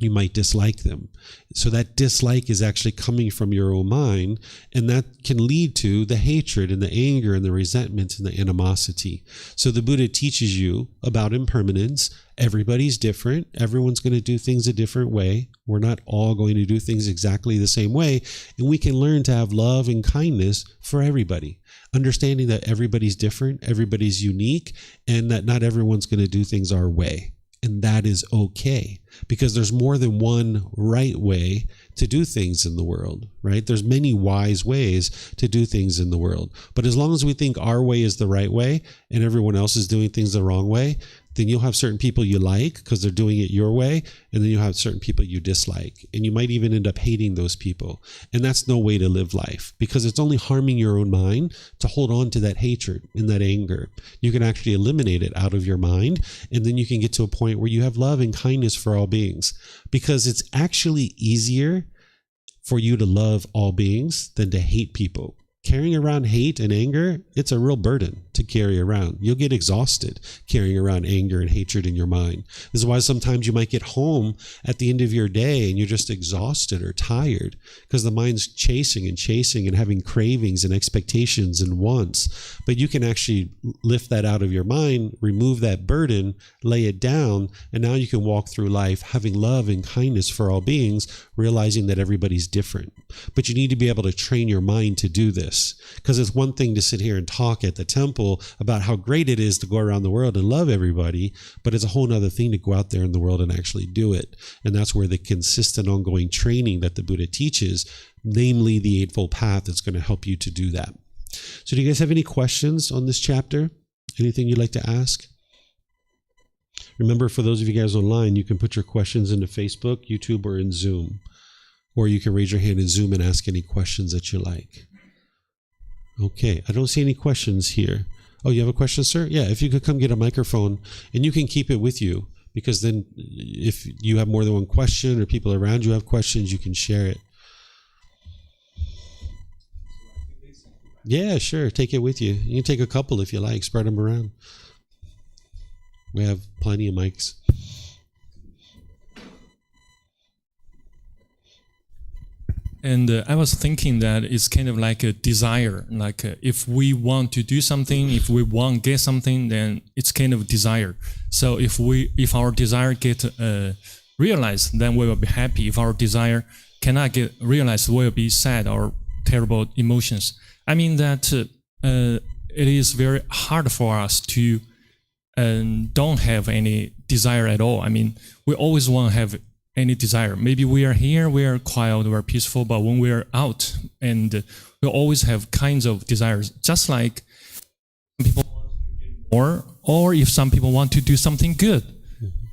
you might dislike them. So that dislike is actually coming from your own mind, and that can lead to the hatred and the anger and the resentment and the animosity. So the Buddha teaches you about impermanence. Everybody's different. Everyone's going to do things a different way. We're not all going to do things exactly the same way, and we can learn to have love and kindness for everybody. Understanding that everybody's different, everybody's unique, and that not everyone's going to do things our way. And that is okay, because there's more than one right way to do things in the world, right? There's many wise ways to do things in the world. But as long as we think our way is the right way and everyone else is doing things the wrong way, then you'll have certain people you like because they're doing it your way, and then you'll have certain people you dislike. And you might even end up hating those people. And that's no way to live life, because it's only harming your own mind to hold on to that hatred and that anger. You can actually eliminate it out of your mind, and then you can get to a point where you have love and kindness for all beings, because it's actually easier for you to love all beings than to hate people. Carrying around hate and anger, it's a real burden to carry around. You'll get exhausted carrying around anger and hatred in your mind. This is why sometimes you might get home at the end of your day and you're just exhausted or tired, because the mind's chasing and having cravings and expectations and wants. But you can actually lift that out of your mind, remove that burden, lay it down, and now you can walk through life having love and kindness for all beings, realizing that everybody's different. But you need to be able to train your mind to do this, because it's one thing to sit here and talk at the temple about how great it is to go around the world and love everybody, but it's a whole other thing to go out there in the world and actually do it. And that's where the consistent ongoing training that the Buddha teaches, namely the Eightfold Path, is going to help you to do that. So do you guys have any questions on this chapter? Anything you'd like to ask? Remember, for those of you guys online, you can put your questions into Facebook, YouTube, or in Zoom. Or you can raise your hand in Zoom and ask any questions that you like. Okay, I don't see any questions here. Oh, you have a question, sir? Yeah, if you could come get a microphone, and you can keep it with you, because then if you have more than one question or people around you have questions, you can share it. Yeah, sure, take it with you. You can take a couple if you like, spread them around. We have plenty of mics. And I was thinking that it's kind of like a desire. Like if we want to do something, if we want to get something, then it's kind of desire. So if our desire get realized, then we will be happy. If our desire cannot get realized, we will be sad or terrible emotions. I mean that it is very hard for us to don't have any desire at all. I mean, we always want to have any desire. Maybe we are here, we are quiet, we are peaceful, but when we are out, and we always have kinds of desires. Just like people want to get more, or if some people want to do something good,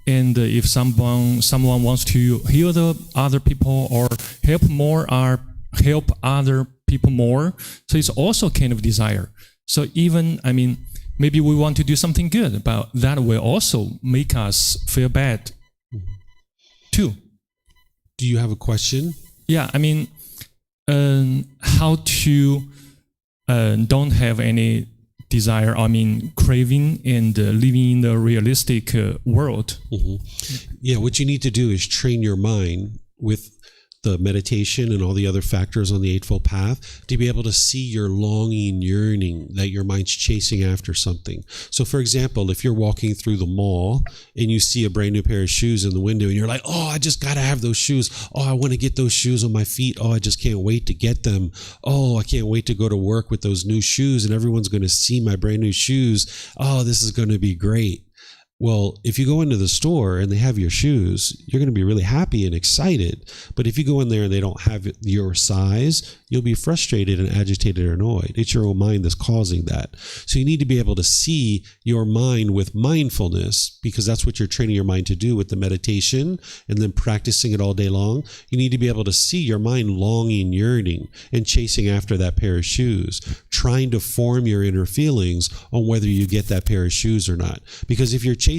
and if someone wants to heal the other people or help other people more, so it's also kind of desire. So even, I mean, maybe we want to do something good, but that will also make us feel bad too. Do you have a question? Yeah, I mean, how to don't have any desire, I mean, craving, and living in the realistic world. Mm-hmm. Yeah, what you need to do is train your mind with the meditation and all the other factors on the Eightfold Path, to be able to see your longing, yearning, that your mind's chasing after something. So for example, if you're walking through the mall and you see a brand new pair of shoes in the window and you're like, oh, I just got to have those shoes. Oh, I want to get those shoes on my feet. Oh, I just can't wait to get them. Oh, I can't wait to go to work with those new shoes and everyone's going to see my brand new shoes. Oh, this is going to be great. Well, if you go into the store and they have your shoes, you're going to be really happy and excited. But if you go in there and they don't have your size, you'll be frustrated and agitated or annoyed. It's your own mind that's causing that. So you need to be able to see your mind with mindfulness, because that's what you're training your mind to do with the meditation and then practicing it all day long. You need to be able to see your mind longing, yearning, and chasing after that pair of shoes, trying to form your inner feelings on whether you get that pair of shoes or not. Because if you're chasing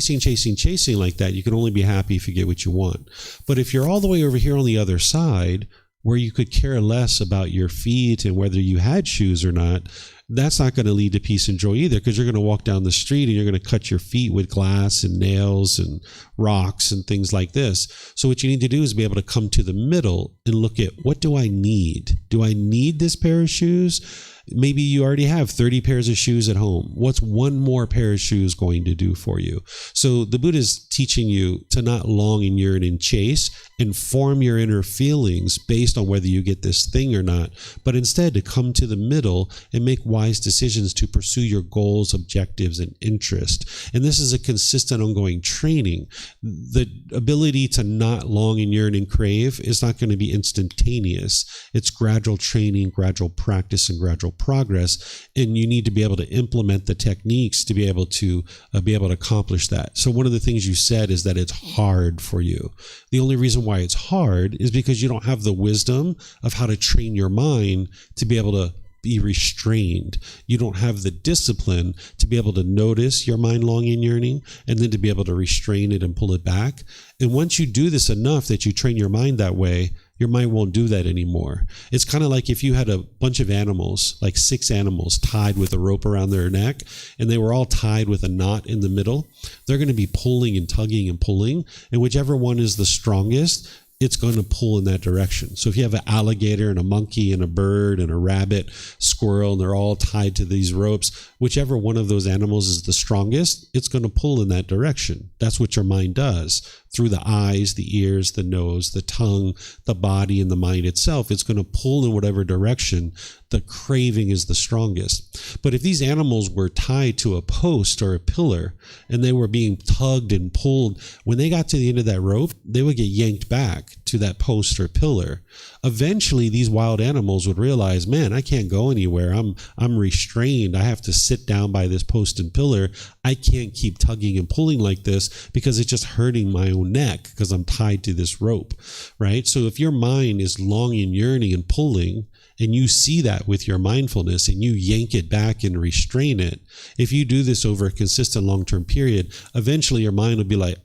like that, you can only be happy if you get what you want. But if you're all the way over here on the other side, where you could care less about your feet and whether you had shoes or not, that's not going to lead to peace and joy either, because you're going to walk down the street and you're going to cut your feet with glass and nails and rocks and things like this. So what you need to do is be able to come to the middle and look at, what do I need? Do I need this pair of shoes? Maybe you already have 30 pairs of shoes at home. What's one more pair of shoes going to do for you? So the Buddha is teaching you to not long and yearn and chase and form your inner feelings based on whether you get this thing or not, but instead to come to the middle and make wise decisions to pursue your goals, objectives, and interest. And this is a consistent, ongoing training. The ability to not long and yearn and crave is not going to be instantaneous. It's gradual training, gradual practice, and gradual progress, and you need to be able to implement the techniques to be able to accomplish that. So one of the things you said is that it's hard for you. The only reason why it's hard is because you don't have the wisdom of how to train your mind to be able to be restrained. You don't have the discipline to be able to notice your mind longing and yearning, and then to be able to restrain it and pull it back. And once you do this enough that you train your mind that way, your mind won't do that anymore. It's kind of like if you had a bunch of animals, like 6 animals tied with a rope around their neck, and they were all tied with a knot in the middle. They're going to be pulling and tugging and pulling, and whichever one is the strongest, it's going to pull in that direction. So if you have an alligator and a monkey and a bird and a rabbit, squirrel, and they're all tied to these ropes, whichever one of those animals is the strongest, it's going to pull in that direction. That's what your mind does. Through the eyes, the ears, the nose, the tongue, the body, and the mind itself, it's going to pull in whatever direction the craving is the strongest. But if these animals were tied to a post or a pillar and they were being tugged and pulled, when they got to the end of that rope, they would get yanked back to that post or pillar. Eventually, these wild animals would realize, man, I can't go anywhere. I'm restrained. I have to sit down by this post and pillar. I can't keep tugging and pulling like this because it's just hurting my own neck because I'm tied to this rope, right? So if your mind is longing, yearning, and pulling, and you see that with your mindfulness and you yank it back and restrain it, if you do this over a consistent long-term period, eventually your mind will be like,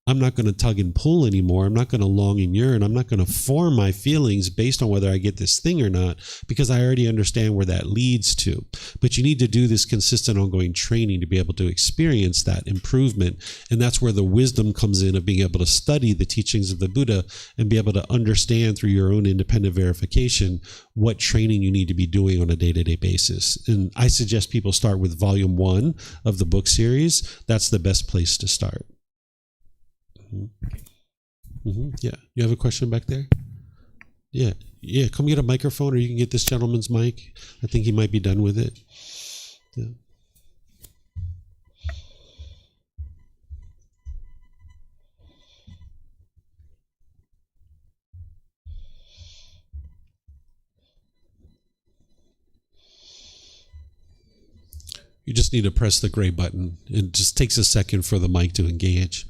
I'm not going to tug and pull anymore. I'm not going to long and yearn. I'm not going to form my feelings based on whether I get this thing or not, because I already understand where that leads to. But you need to do this consistent, ongoing training to be able to experience that improvement. And that's where the wisdom comes in of being able to study the teachings of the Buddha and be able to understand through your own independent verification what training you need to be doing on a day-to-day basis. And I suggest people start with volume 1 of the book series. That's the best place to start. Yeah. You have a question back there? Yeah. Come get a microphone, or you can get this gentleman's mic. I think he might be done with it. Yeah. You just need to press the gray button. It just takes a second for the mic to engage.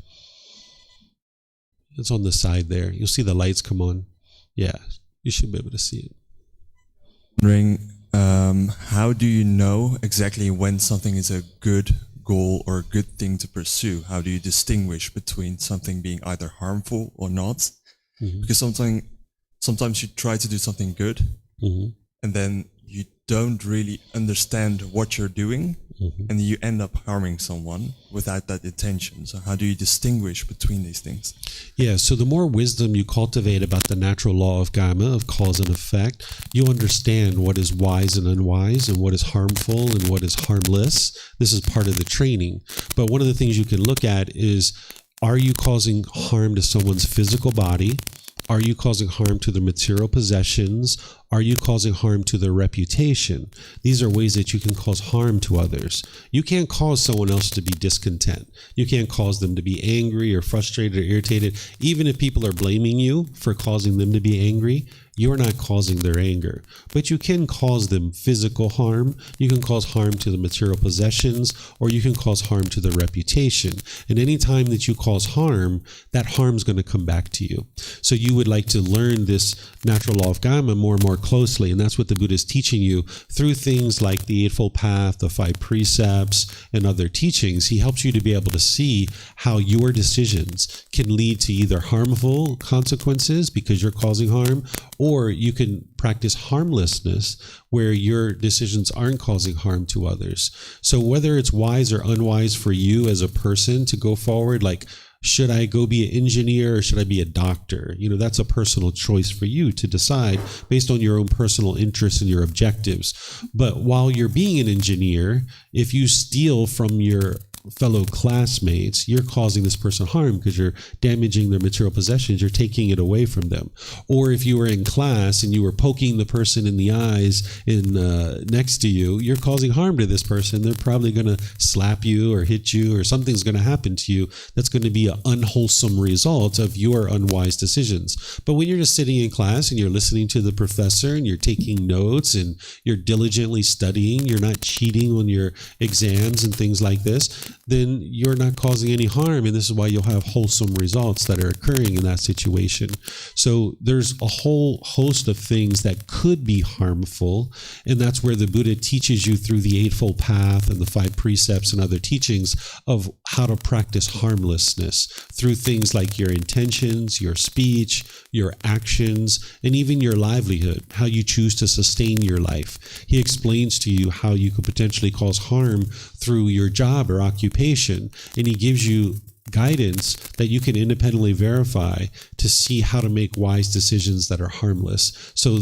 It's on the side there. You'll see the lights come on. Yeah, you should be able to see it. Wondering, how do you know exactly when something is a good goal or a good thing to pursue? How do you distinguish between something being either harmful or not? Mm-hmm. Because sometimes you try to do something good, mm-hmm. and then you don't really understand what you're doing, and you end up harming someone without that intention. So how do you distinguish between these things? Yeah, so the more wisdom you cultivate about the natural law of karma, of cause and effect, you understand what is wise and unwise, and what is harmful and what is harmless. This is part of the training. But one of the things you can look at is, are you causing harm to someone's physical body? Are you causing harm to their material possessions? Are you causing harm to their reputation? These are ways that you can cause harm to others. You can't cause someone else to be discontent. You can't cause them to be angry or frustrated or irritated. Even if people are blaming you for causing them to be angry, you're not causing their anger. But you can cause them physical harm. You can cause harm to the material possessions, or you can cause harm to their reputation. And any time that you cause harm, that harm's going to come back to you. So you would like to learn this natural law of karma more and more closely. And that's what the Buddha is teaching you through things like the Eightfold Path, the 5 Precepts, and other teachings. He helps you to be able to see how your decisions can lead to either harmful consequences because you're causing harm, or you can practice harmlessness where your decisions aren't causing harm to others. So whether it's wise or unwise for you as a person to go forward, like, should I go be an engineer or should I be a doctor? You know, that's a personal choice for you to decide based on your own personal interests and your objectives. But while you're being an engineer, if you steal from your fellow classmates, you're causing this person harm because you're damaging their material possessions. You're taking it away from them. Or if you were in class and you were poking the person in the eyes next to you, you're causing harm to this person. They're probably going to slap you or hit you, or something's going to happen to you that's going to be an unwholesome result of your unwise decisions. But when you're just sitting in class and you're listening to the professor and you're taking notes and you're diligently studying, you're not cheating on your exams and things like this, then you're not causing any harm. And this is why you'll have wholesome results that are occurring in that situation. So there's a whole host of things that could be harmful. And that's where the Buddha teaches you through the Eightfold Path and the 5 Precepts and other teachings of how to practice harmlessness through things like your intentions, your speech, your actions, and even your livelihood, how you choose to sustain your life. He explains to you how you could potentially cause harm through your job or occupation, and he gives you guidance that you can independently verify to see how to make wise decisions that are harmless. So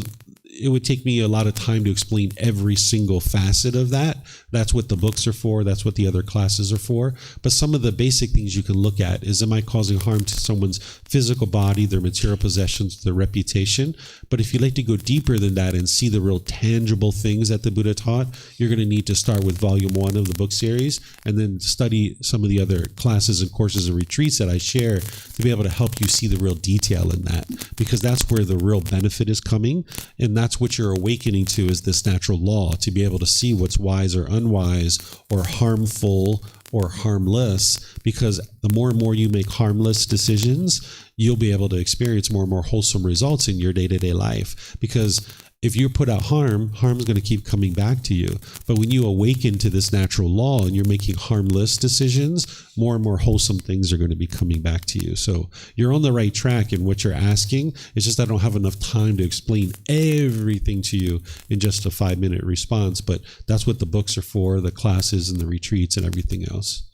it would take me a lot of time to explain every single facet of that. That's what the books are for. That's what the other classes are for. But some of the basic things you can look at is, am I causing harm to someone's physical body, their material possessions, their reputation? But if you'd like to go deeper than that and see the real tangible things that the Buddha taught, you're going to need to start with volume 1 of the book series and then study some of the other classes and courses and retreats that I share to be able to help you see the real detail in that, because that's where the real benefit is coming. And that's what you're awakening to, is this natural law, to be able to see what's wise or unwise or harmful or harmless, because the more and more you make harmless decisions, you'll be able to experience more and more wholesome results in your day-to-day life. Because if you put out harm's going to keep coming back to you. But when you awaken to this natural law and you're making harmless decisions, more and more wholesome things are going to be coming back to you. So you're on the right track in what you're asking. It's just I don't have enough time to explain everything to you in just a 5-minute response. But that's what the books are for, the classes and the retreats and everything else.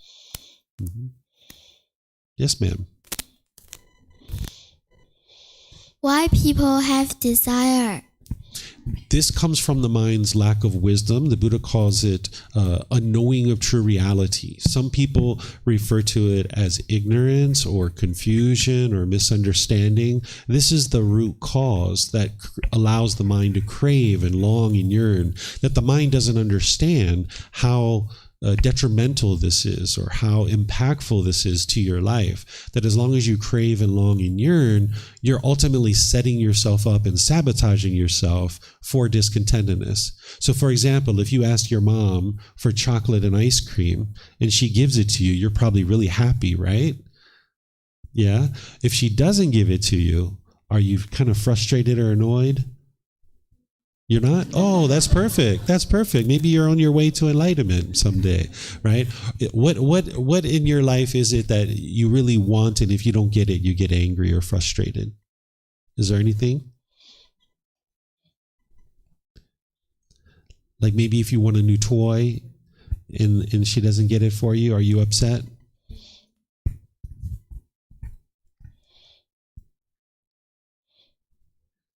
Mm-hmm. Yes, ma'am. Why people have desire? This comes from the mind's lack of wisdom. The Buddha calls it a knowing of true reality. Some people refer to it as ignorance or confusion or misunderstanding. This is the root cause that allows the mind to crave and long and yearn, that the mind doesn't understand how detrimental this is or how impactful this is to your life. That as long as you crave and long and yearn, you're ultimately setting yourself up and sabotaging yourself for discontentedness. So for example, if you ask your mom for chocolate and ice cream and she gives it to you, you're probably really happy, right? Yeah. If she doesn't give it to you, are you kind of frustrated or annoyed? You're not? Oh, that's perfect. That's perfect. Maybe you're on your way to enlightenment someday, right? What in your life is it that you really want, and if you don't get it, you get angry or frustrated? Is there anything? Like maybe if you want a new toy and she doesn't get it for you, are you upset?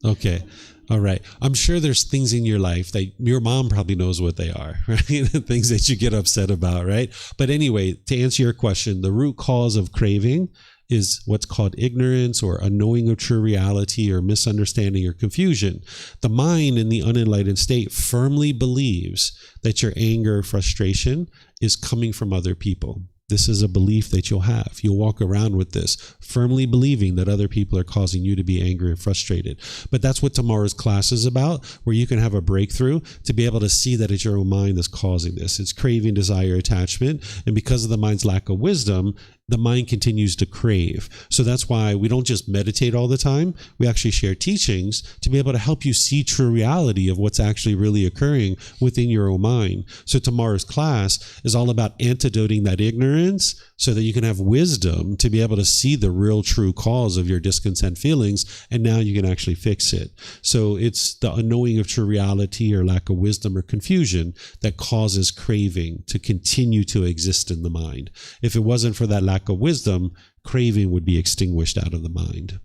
Okay. All right. I'm sure there's things in your life that your mom probably knows what they are, right? Things that you get upset about, right? But anyway, to answer your question, the root cause of craving is what's called ignorance or unknowing of true reality or misunderstanding or confusion. The mind in the unenlightened state firmly believes that your anger or frustration is coming from other people. This is a belief that you'll have. You'll walk around with this, firmly believing that other people are causing you to be angry and frustrated. But that's what tomorrow's class is about, where you can have a breakthrough to be able to see that it's your own mind that's causing this. It's craving, desire, attachment. And because of the mind's lack of wisdom, the mind continues to crave. So that's why we don't just meditate all the time. We actually share teachings to be able to help you see true reality of what's actually really occurring within your own mind. So tomorrow's class is all about antidoting that ignorance so that you can have wisdom to be able to see the real true cause of your discontent feelings. And now you can actually fix it. So it's the unknowing of true reality or lack of wisdom or confusion that causes craving to continue to exist in the mind. If it wasn't for that lack of wisdom, craving would be extinguished out of the mind.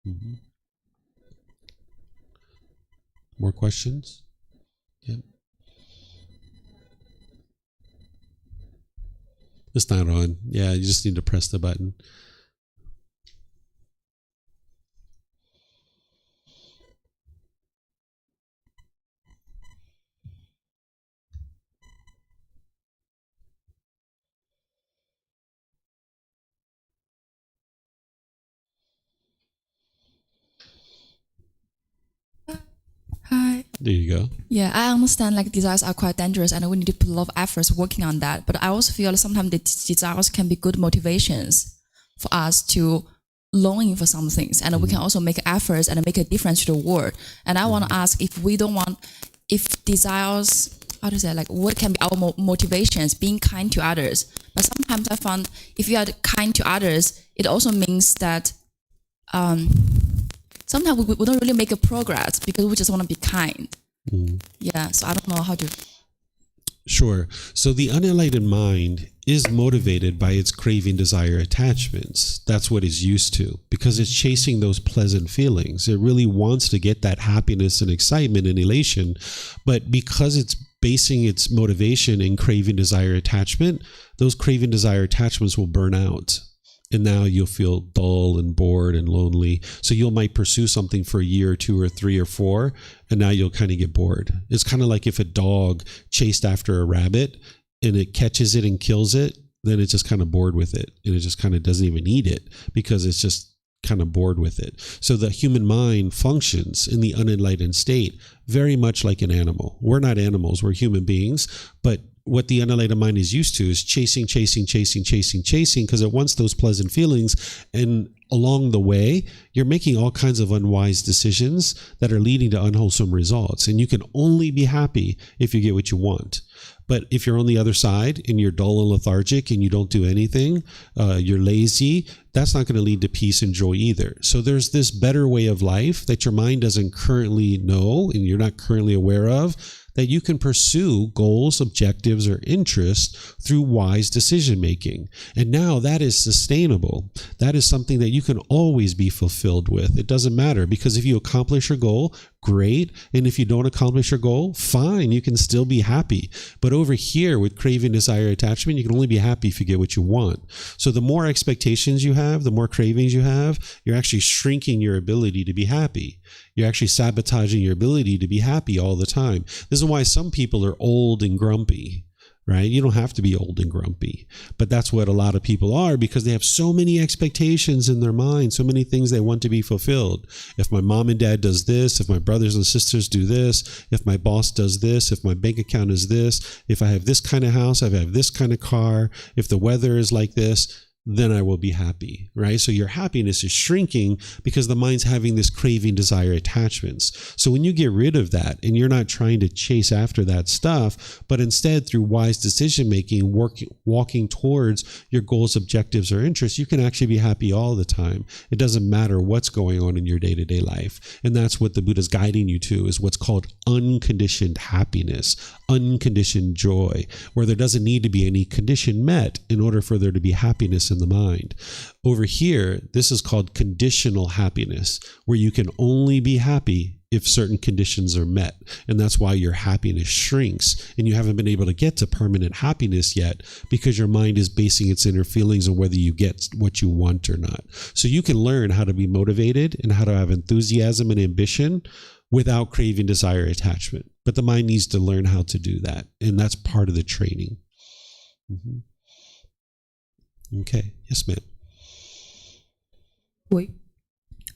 Mm-hmm. More questions? Yep. It's not on. Yeah, you just need to press the button. Hi. There you go. Yeah, I understand like desires are quite dangerous and we need to put a lot of efforts working on that. But I also feel sometimes the desires can be good motivations for us to longing for some things. And we can also make efforts and make a difference to the world. And I want to ask if we don't want, if desires, how to say, like what can be our motivations, being kind to others. But sometimes I found if you are kind to others, it also means that sometimes we don't really make a progress because we just want to be kind. Yeah, so I don't know how to. Sure. So the unenlightened mind is motivated by its craving, desire, attachments. That's what it's used to because it's chasing those pleasant feelings. It really wants to get that happiness and excitement and elation. But because it's basing its motivation in craving, desire, attachment, those craving, desire, attachments will burn out. And now you'll feel dull and bored and lonely. So you might pursue something for a year or 2 or 3 or 4, and now you'll kind of get bored. It's kind of like if a dog chased after a rabbit and it catches it and kills it, then it's just kind of bored with it. And it just kind of doesn't even eat it because it's just kind of bored with it. So the human mind functions in the unenlightened state very much like an animal. We're not animals, we're human beings, but what the unenlightened mind is used to is chasing, because it wants those pleasant feelings. And along the way, you're making all kinds of unwise decisions that are leading to unwholesome results. And you can only be happy if you get what you want. But if you're on the other side and you're dull and lethargic and you don't do anything, you're lazy, that's not going to lead to peace and joy either. So there's this better way of life that your mind doesn't currently know and you're not currently aware of, that you can pursue goals, objectives, or interests through wise decision making. And now that is sustainable. That is something that you can always be fulfilled with. It doesn't matter because if you accomplish your goal, great. And if you don't accomplish your goal, fine, you can still be happy. But over here with craving, desire, attachment, you can only be happy if you get what you want. So the more expectations you have, the more cravings you have, you're actually shrinking your ability to be happy. You're actually sabotaging your ability to be happy all the time. This is why some people are old and grumpy, right? You don't have to be old and grumpy, but that's what a lot of people are because they have so many expectations in their mind, so many things they want to be fulfilled. If my mom and dad does this, if my brothers and sisters do this, if my boss does this, if my bank account is this, if I have this kind of house, I have this kind of car, if the weather is like this, then I will be happy, right? So your happiness is shrinking because the mind's having this craving, desire, attachments. So when you get rid of that and you're not trying to chase after that stuff, but instead through wise decision making, walking towards your goals, objectives, or interests, you can actually be happy all the time. It doesn't matter what's going on in your day-to-day life. And that's what the Buddha's guiding you to, is what's called unconditioned happiness, unconditioned joy, where there doesn't need to be any condition met in order for there to be happiness in the mind. Over here, this is called conditional happiness, where you can only be happy if certain conditions are met. And that's why your happiness shrinks and you haven't been able to get to permanent happiness yet, because your mind is basing its inner feelings on whether you get what you want or not. So you can learn how to be motivated and how to have enthusiasm and ambition without craving, desire, attachment. But the mind needs to learn how to do that. And that's part of the training. Mm-hmm. Okay. Yes, ma'am. Wait.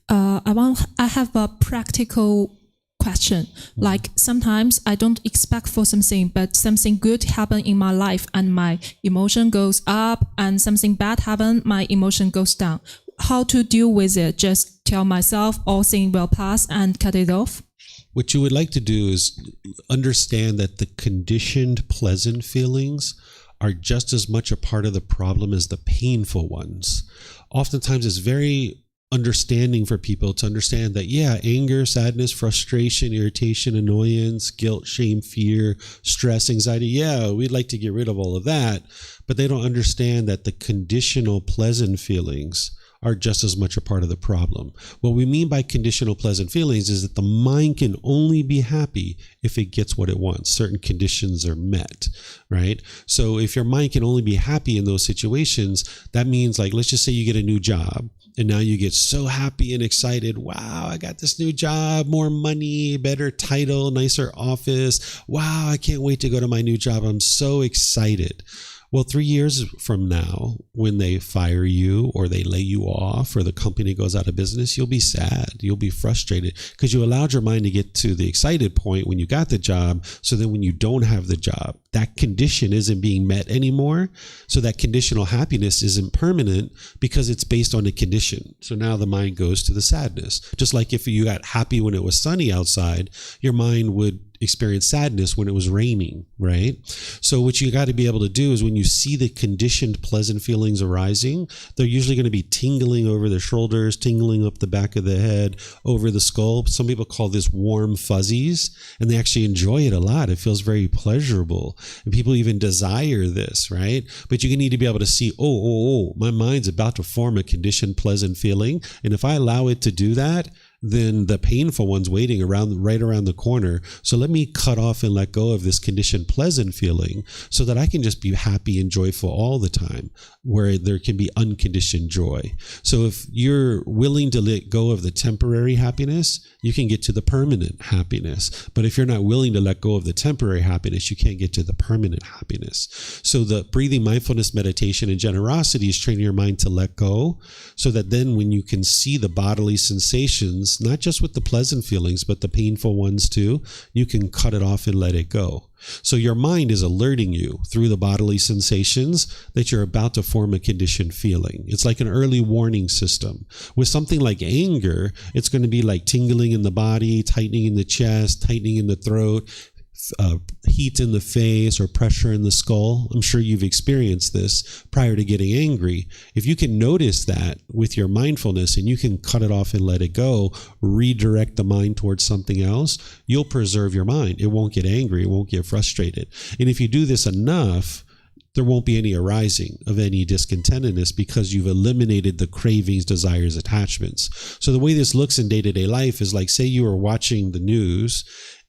I have a practical question. Like sometimes I don't expect for something, but something good happen in my life and my emotion goes up, and something bad happen, my emotion goes down. How to deal with it? Just tell myself all things will pass and cut it off? What you would like to do is understand that the conditioned pleasant feelings are just as much a part of the problem as the painful ones. Oftentimes it's very understanding for people to understand that, yeah, anger, sadness, frustration, irritation, annoyance, guilt, shame, fear, stress, anxiety, yeah, we'd like to get rid of all of that, but they don't understand that the conditional pleasant feelings are just as much a part of the problem. What we mean by conditional pleasant feelings is that the mind can only be happy if it gets what it wants. Certain conditions are met, right? So if your mind can only be happy in those situations, that means, like, let's just say you get a new job and now you get so happy and excited. Wow, I got this new job, more money, better title, nicer office. Wow, I can't wait to go to my new job. I'm so excited. Well, 3 years from now, when they fire you or they lay you off or the company goes out of business, you'll be sad. You'll be frustrated because you allowed your mind to get to the excited point when you got the job. So then when you don't have the job, that condition isn't being met anymore. So that conditional happiness isn't permanent because it's based on a condition. So now the mind goes to the sadness. Just like if you got happy when it was sunny outside, your mind would experience sadness when it was raining, right? So what you got to be able to do is when you see the conditioned pleasant feelings arising, they're usually going to be tingling over the shoulders, tingling up the back of the head, over the skull. Some people call this warm fuzzies, and they actually enjoy it a lot. It feels very pleasurable. And people even desire this, right? But you need to be able to see, my mind's about to form a conditioned pleasant feeling. And if I allow it to do that, then the painful one's waiting right around the corner. So let me cut off and let go of this conditioned pleasant feeling so that I can just be happy and joyful all the time, where there can be unconditioned joy. So if you're willing to let go of the temporary happiness, you can get to the permanent happiness. But if you're not willing to let go of the temporary happiness, you can't get to the permanent happiness. So the breathing mindfulness meditation and generosity is training your mind to let go, so that then when you can see the bodily sensations, not just with the pleasant feelings, but the painful ones too, you can cut it off and let it go. So your mind is alerting you through the bodily sensations that you're about to form a conditioned feeling. It's like an early warning system. With something like anger, it's going to be like tingling in the body, tightening in the chest, tightening in the throat, heat in the face or pressure in the skull. I'm sure you've experienced this prior to getting angry. If you can notice that with your mindfulness and you can cut it off and let it go, redirect the mind towards something else, you'll preserve your mind. It won't get angry. It won't get frustrated. And if you do this enough, there won't be any arising of any discontentedness because you've eliminated the cravings, desires, attachments. So the way this looks in day-to-day life is like, say you were watching the news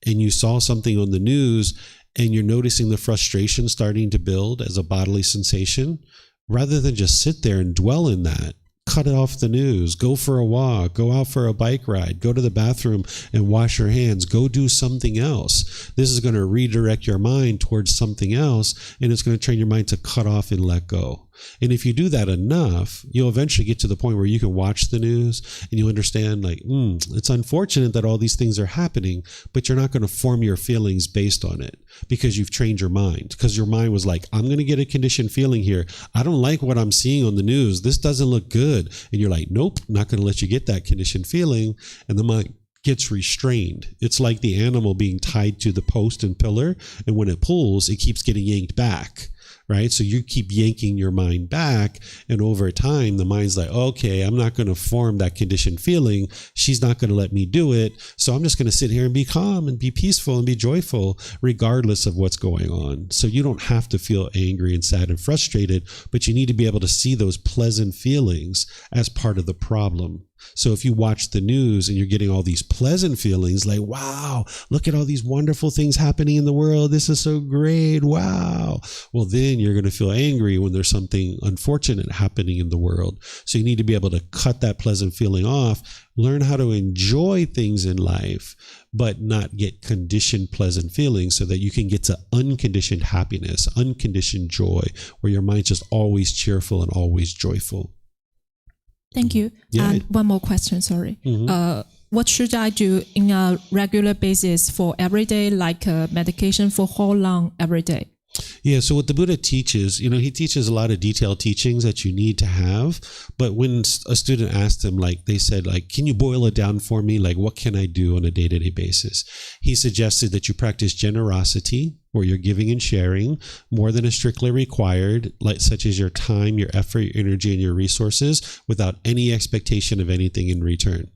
and you saw something on the news and you're noticing the frustration starting to build as a bodily sensation. Rather than just sit there and dwell in that, cut it off the news, go for a walk, go out for a bike ride, go to the bathroom and wash your hands, go do something else. This is going to redirect your mind towards something else, and it's going to train your mind to cut off and let go. And if you do that enough, you'll eventually get to the point where you can watch the news and you understand like, it's unfortunate that all these things are happening, but you're not going to form your feelings based on it because you've trained your mind. Because your mind was like, I'm going to get a conditioned feeling here. I don't like what I'm seeing on the news. This doesn't look good. And you're like, nope, not going to let you get that conditioned feeling. And the mind gets restrained. It's like the animal being tied to the post and pillar. And when it pulls, it keeps getting yanked back. Right? So you keep yanking your mind back. And over time, the mind's like, okay, I'm not going to form that conditioned feeling. She's not going to let me do it. So I'm just going to sit here and be calm and be peaceful and be joyful, regardless of what's going on. So you don't have to feel angry and sad and frustrated, but you need to be able to see those pleasant feelings as part of the problem. So if you watch the news and you're getting all these pleasant feelings like, wow, look at all these wonderful things happening in the world. This is so great. Wow. Well, then you're going to feel angry when there's something unfortunate happening in the world. So you need to be able to cut that pleasant feeling off, learn how to enjoy things in life, but not get conditioned pleasant feelings so that you can get to unconditioned happiness, unconditioned joy, where your mind's just always cheerful and always joyful. Thank you. Yeah. And one more question, sorry. What should I do in a regular basis for every day, like medication for how long every day? Yeah, so what the Buddha teaches, he teaches a lot of detailed teachings that you need to have. But when a student asked him, they said, can you boil it down for me? What can I do on a day-to-day basis? He suggested that you practice generosity, where you're giving and sharing more than is strictly required, such as your time, your effort, your energy, and your resources, without any expectation of anything in return.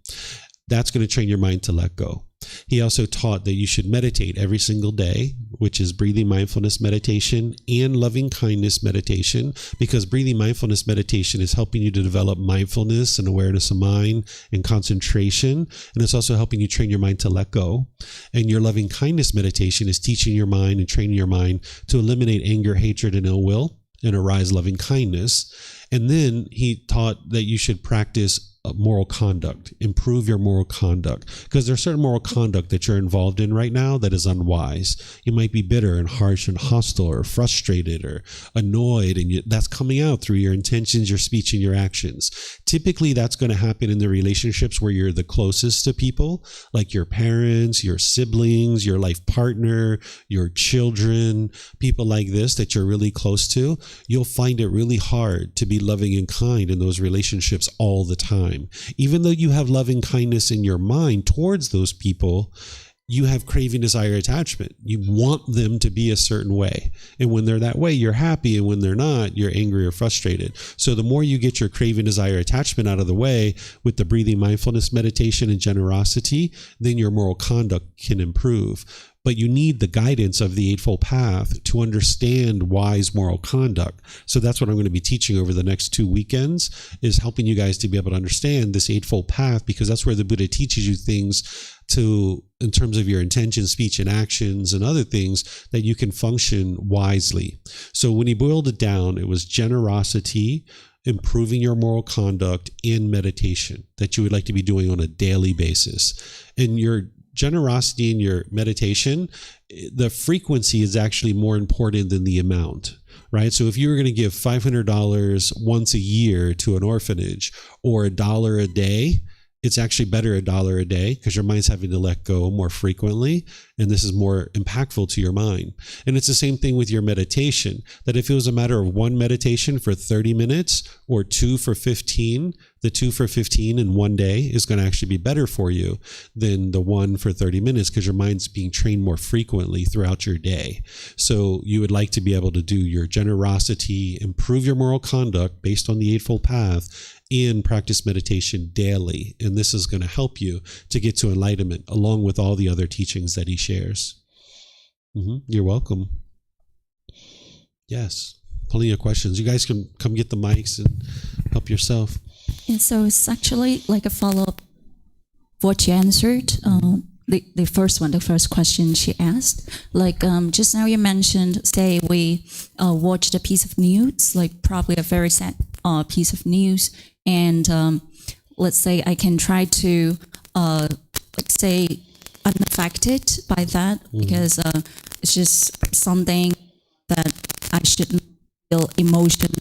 That's going to train your mind to let go. He also taught that you should meditate every single day, which is breathing mindfulness meditation and loving kindness meditation, because breathing mindfulness meditation is helping you to develop mindfulness and awareness of mind and concentration. And it's also helping you train your mind to let go. And your loving kindness meditation is teaching your mind and training your mind to eliminate anger, hatred, and ill will and arise loving kindness. And then he taught that you should practice moral conduct, improve your moral conduct, because there's certain moral conduct that you're involved in right now that is unwise. You might be bitter and harsh and hostile or frustrated or annoyed, and that's coming out through your intentions, your speech, and your actions. Typically, that's going to happen in the relationships where you're the closest to people, like your parents, your siblings, your life partner, your children, people like this that you're really close to. You'll find it really hard to be loving and kind in those relationships all the time. Even though you have loving kindness in your mind towards those people, you have craving, desire, attachment. You want them to be a certain way. And when they're that way, you're happy. And when they're not, you're angry or frustrated. So the more you get your craving, desire, attachment out of the way with the breathing mindfulness meditation and generosity, then your moral conduct can improve. But you need the guidance of the Eightfold Path to understand wise moral conduct. So that's what I'm going to be teaching over the next 2 weekends, is helping you guys to be able to understand this Eightfold Path, because that's where the Buddha teaches you things in terms of your intention, speech, and actions and other things that you can function wisely. So when he boiled it down, it was generosity, improving your moral conduct, and meditation that you would like to be doing on a daily basis. And your generosity in your meditation, the frequency is actually more important than the amount, right? So if you were going to give $500 once a year to an orphanage, or $1 a day, it's actually better $1 a day, because your mind's having to let go more frequently, and this is more impactful to your mind. And it's the same thing with your meditation, that if it was a matter of one meditation for 30 minutes or 2 for 15, the 2 for 15 in one day is going to actually be better for you than the 1 for 30 minutes, because your mind's being trained more frequently throughout your day. So you would like to be able to do your generosity, improve your moral conduct based on the Eightfold Path, and practice meditation daily. And this is going to help you to get to enlightenment, along with all the other teachings that he shares. You're welcome. Yes. Plenty of questions. You guys can come get the mics and help yourself. And so it's actually like a follow-up what you answered. The first question she asked, just now you mentioned, say we watched a piece of news, probably a very sad piece of news, and let's say I can try to say unaffected by that, because it's just something that I shouldn't feel emotion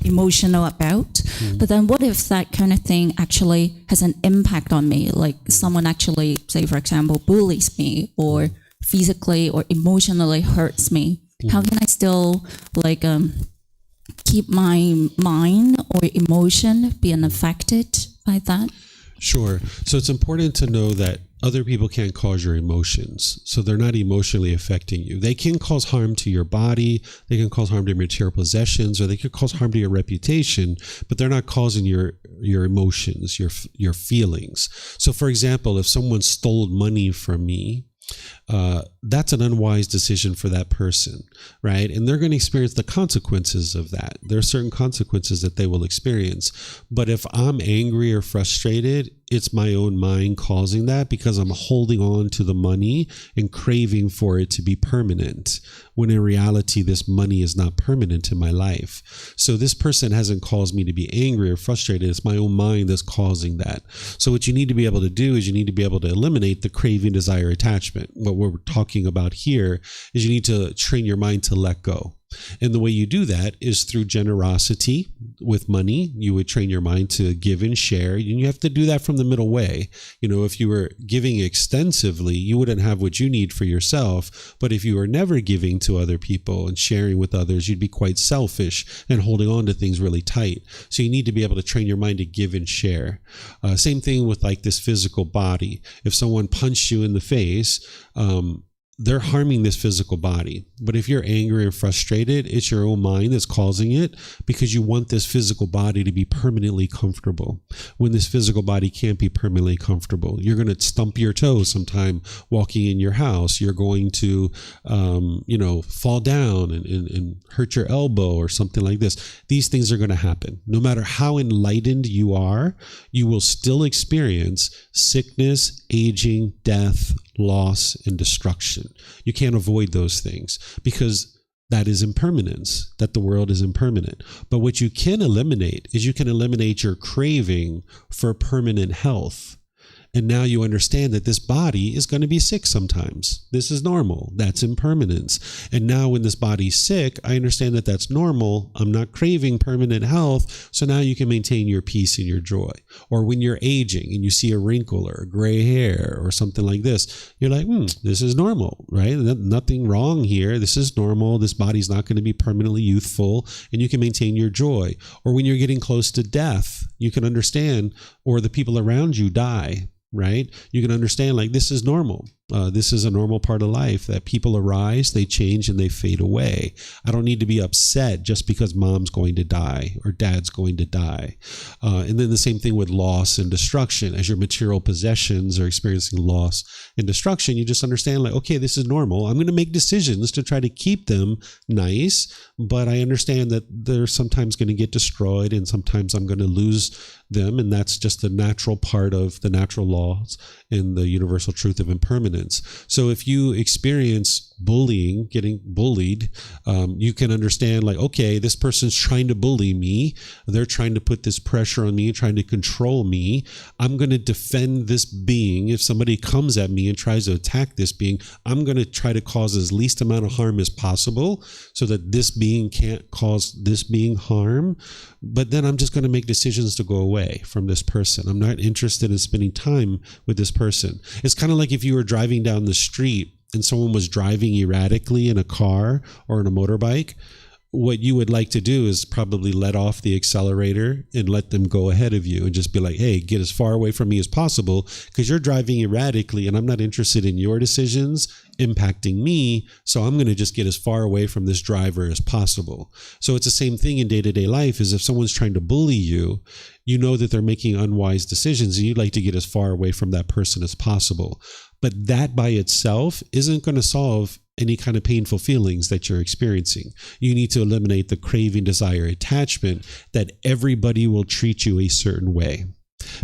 emotional about. But then what if that kind of thing actually has an impact on me? Like someone actually, say for example, bullies me or physically or emotionally hurts me. How can I still like keep my mind or emotion being affected by that? Sure. So it's important to know that other people can't cause your emotions. So they're not emotionally affecting you. They can cause harm to your body. They can cause harm to your material possessions, or they could cause harm to your reputation, but they're not causing your emotions, your feelings. So for example, if someone stole money from me, that's an unwise decision for that person, right? And they're going to experience the consequences of that. There are certain consequences that they will experience. But if I'm angry or frustrated, it's my own mind causing that because I'm holding on to the money and craving for it to be permanent, when in reality, this money is not permanent in my life. So this person hasn't caused me to be angry or frustrated. It's my own mind that's causing that. So what you need to be able to do is you need to be able to eliminate the craving, desire, attachment. What we're talking about here is you need to train your mind to let go. And the way you do that is through generosity with money. You would train your mind to give and share. And you have to do that from the middle way. You know, if you were giving extensively, you wouldn't have what you need for yourself. But if you were never giving to other people and sharing with others, you'd be quite selfish and holding on to things really tight. So you need to be able to train your mind to give and share. Same thing with like this physical body. If someone punched you in the face, they're harming this physical body. But if you're angry or frustrated, it's your own mind that's causing it because you want this physical body to be permanently comfortable. When this physical body can't be permanently comfortable, you're going to stump your toes sometime walking in your house. You're going to, fall down and hurt your elbow or something like this. These things are going to happen. No matter how enlightened you are, you will still experience sickness, aging, death, loss, and destruction. You can't avoid those things because that is impermanence, that the world is impermanent. But what you can eliminate is you can eliminate your craving for permanent health. And now you understand that this body is going to be sick sometimes. This is normal. That's impermanence. And now when this body's sick, I understand that that's normal. I'm not craving permanent health. So now you can maintain your peace and your joy. Or when you're aging and you see a wrinkle or a gray hair or something like this, you're like, this is normal, right? Nothing wrong here. This is normal. This body's not going to be permanently youthful, and you can maintain your joy. Or when you're getting close to death, you can understand, or the people around you die, right? You can understand like this is normal. This is a normal part of life, that people arise, they change, and they fade away. I don't need to be upset just because mom's going to die or dad's going to die. And then the same thing with loss and destruction. As your material possessions are experiencing loss and destruction, you just understand like, okay, this is normal. I'm going to make decisions to try to keep them nice, but I understand that they're sometimes going to get destroyed and sometimes I'm going to lose them. And that's just the natural part of the natural laws and the universal truth of impermanence. So if you experience bullying, getting bullied, you can understand like, okay, this person's trying to bully me. They're trying to put this pressure on me, trying to control me. I'm going to defend this being. If somebody comes at me and tries to attack this being, I'm going to try to cause as least amount of harm as possible so that this being can't cause this being harm. But then I'm just going to make decisions to go away from this person. I'm not interested in spending time with this person. It's kind of like if you were driving down the street and someone was driving erratically in a car or in a motorbike. What you would like to do is probably let off the accelerator and let them go ahead of you and just be like, hey, get as far away from me as possible because you're driving erratically and I'm not interested in your decisions impacting me. So I'm going to just get as far away from this driver as possible. So it's the same thing in day-to-day life. Is if someone's trying to bully you, you know that they're making unwise decisions and you'd like to get as far away from that person as possible. But that by itself isn't going to solve any kind of painful feelings that you're experiencing. You need to eliminate the craving, desire, attachment that everybody will treat you a certain way.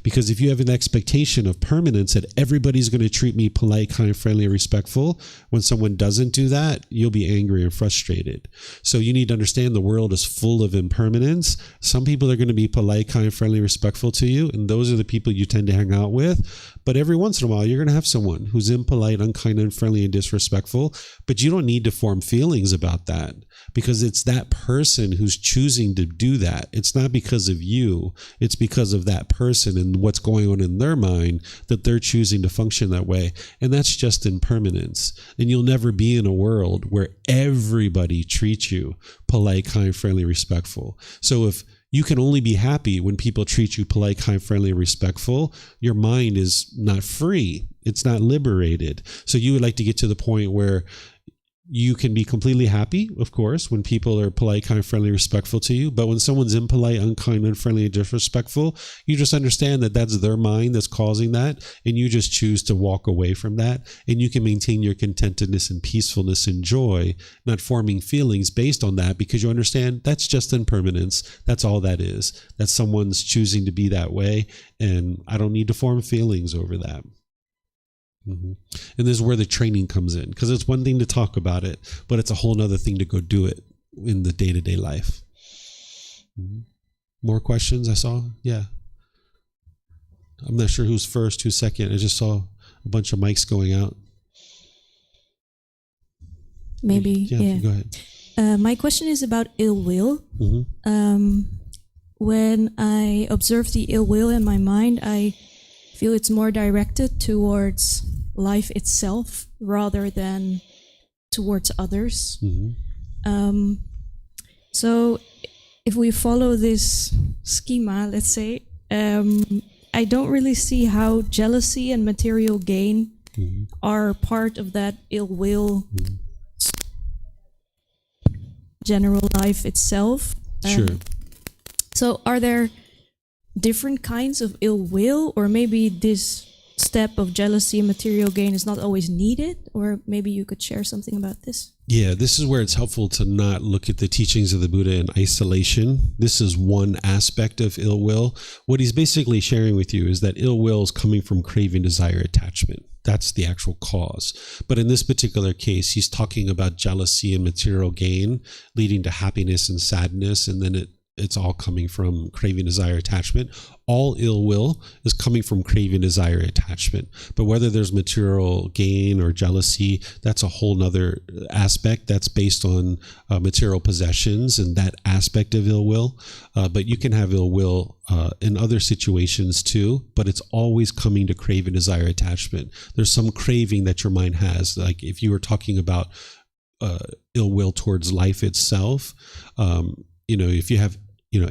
Because if you have an expectation of permanence that everybody's going to treat me polite, kind, friendly, and respectful, when someone doesn't do that, you'll be angry and frustrated. So you need to understand the world is full of impermanence. Some people are going to be polite, kind, friendly, respectful to you, and those are the people you tend to hang out with. But every once in a while, you're going to have someone who's impolite, unkind, unfriendly, and disrespectful. But you don't need to form feelings about that, because it's that person who's choosing to do that. It's not because of you. It's because of that person and what's going on in their mind that they're choosing to function that way. And that's just impermanence. And you'll never be in a world where everybody treats you polite, kind, friendly, respectful. So if you can only be happy when people treat you polite, kind, friendly, respectful, your mind is not free. It's not liberated. So you would like to get to the point where you can be completely happy, of course, when people are polite, kind, friendly, respectful to you. But when someone's impolite, unkind, unfriendly, and disrespectful, you just understand that that's their mind that's causing that, and you just choose to walk away from that. And you can maintain your contentedness and peacefulness and joy, not forming feelings based on that, because you understand that's just impermanence. That's all that is. That someone's choosing to be that way, and I don't need to form feelings over that. And this is where the training comes in, because it's one thing to talk about it, but it's a whole nother thing to go do it in the day-to-day life. More questions I saw? Yeah. I'm not sure who's first, who's second. I just saw a bunch of mics going out. Maybe, yeah. Go ahead. My question is about ill will. When I observe the ill will in my mind, I feel it's more directed towards life itself rather than towards others. So if we follow this schema, let's say, I don't really see how jealousy and material gain are part of that ill will general life itself. Sure. So are there different kinds of ill will, or maybe this step of jealousy and material gain is not always needed? Or maybe you could share something about this. Yeah, this is where it's helpful to not look at the teachings of the Buddha in isolation. This is one aspect of ill will. What he's basically sharing with you is that ill will is coming from craving, desire, attachment. That's the actual cause. But in this particular case, he's talking about jealousy and material gain leading to happiness and sadness, and then it's all coming from craving, desire, attachment. All ill will is coming from craving, desire, attachment. But whether there's material gain or jealousy, that's a whole nother aspect that's based on material possessions and that aspect of ill will. But you can have ill will in other situations too, but it's always coming to craving, desire, attachment. There's some craving that your mind has. Like if you were talking about ill will towards life itself, if you have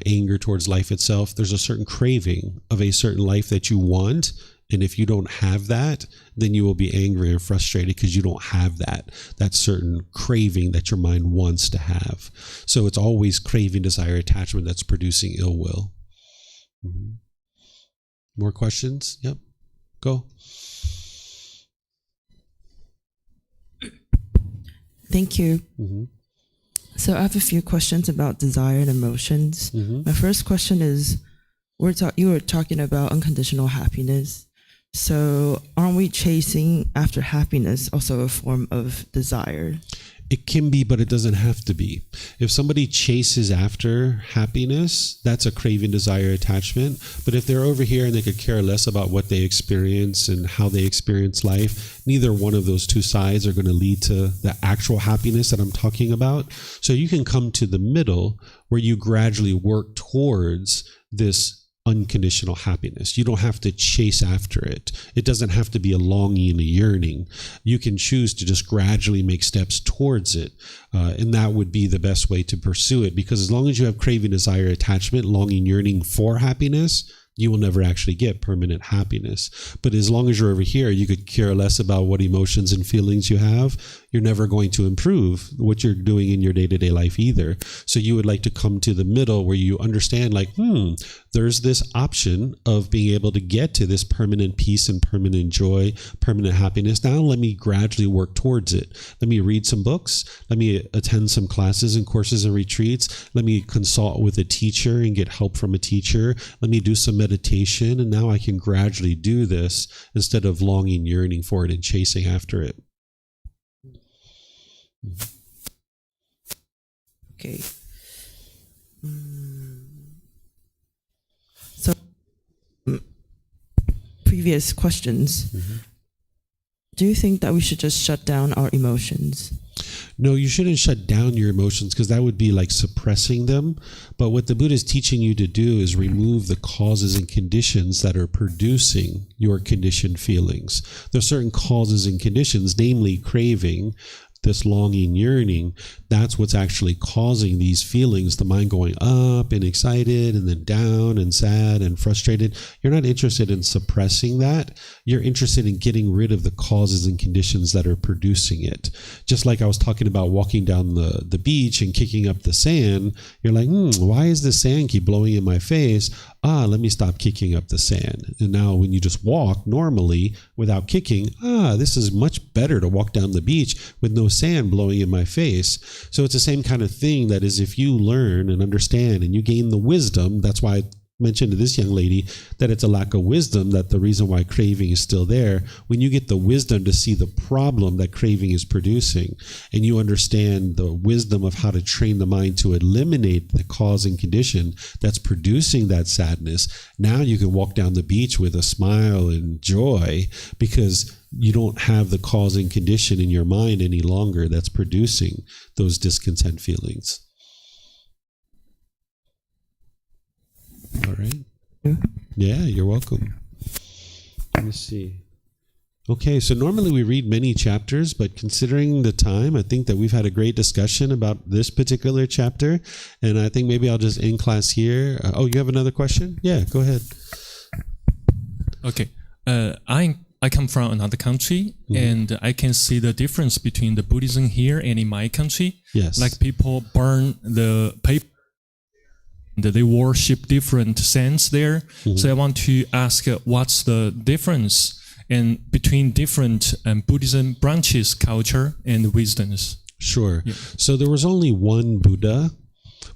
anger towards life itself, there's a certain craving of a certain life that you want. And if you don't have that, then you will be angry and frustrated because you don't have that certain craving that your mind wants to have. So it's always craving, desire, attachment that's producing ill will. More questions? Yep. Go. Thank you. So I have a few questions about desire and emotions. My first question is, you were talking about unconditional happiness. So aren't we chasing after happiness also a form of desire? It can be, but it doesn't have to be. If somebody chases after happiness, that's a craving, desire, attachment. But if they're over here and they could care less about what they experience and how they experience life, neither one of those two sides are going to lead to the actual happiness that I'm talking about. So you can come to the middle where you gradually work towards this unconditional happiness. You don't have to chase after it. It doesn't have to be a longing and a yearning. You can choose to just gradually make steps towards it. And that would be the best way to pursue it, because as long as you have craving, desire, attachment, longing, yearning for happiness, you will never actually get permanent happiness. But as long as you're over here, you could care less about what emotions and feelings you have. you're never going to improve what you're doing in your day-to-day life either. So you would like to come to the middle where you understand like, there's this option of being able to get to this permanent peace and permanent joy, permanent happiness. Now let me gradually work towards it. Let me read some books. Let me attend some classes and courses and retreats. Let me consult with a teacher and get help from a teacher. Let me do some meditation. And now I can gradually do this instead of longing, yearning for it and chasing after it. Okay. So, previous questions. Do you think that we should just shut down our emotions? No, you shouldn't shut down your emotions because that would be like suppressing them. But what the Buddha is teaching you to do is remove the causes and conditions that are producing your conditioned feelings. There are certain causes and conditions, namely craving, this longing, yearning. That's what's actually causing these feelings, the mind going up and excited and then down and sad and frustrated. You're not interested in suppressing that. You're interested in getting rid of the causes and conditions that are producing it. Just like I was talking about walking down the beach and kicking up the sand. You're like, why is the sand keep blowing in my face? Let me stop kicking up the sand. And now when you just walk normally without kicking, this is much better to walk down the beach with no sand blowing in my face. So it's the same kind of thing, that is, if you learn and understand and you gain the wisdom, that's why I mentioned to this young lady that it's a lack of wisdom, that the reason why craving is still there. When you get the wisdom to see the problem that craving is producing, and you understand the wisdom of how to train the mind to eliminate the cause and condition that's producing that sadness, now you can walk down the beach with a smile and joy because you don't have the cause and condition in your mind any longer that's producing those discontent feelings. All right. Yeah, you're welcome. Let me see. Okay, so normally we read many chapters, but considering the time, I think that we've had a great discussion about this particular chapter, and I think maybe I'll just end class here. You have another question? Yeah, go ahead. Okay. I come from another country, and I can see the difference between the Buddhism here and in my country. Yes. Like people burn the paper, and they worship different saints there. So I want to ask, what's the difference between different Buddhism branches, culture, and wisdoms? Sure. Yeah. So there was only one Buddha,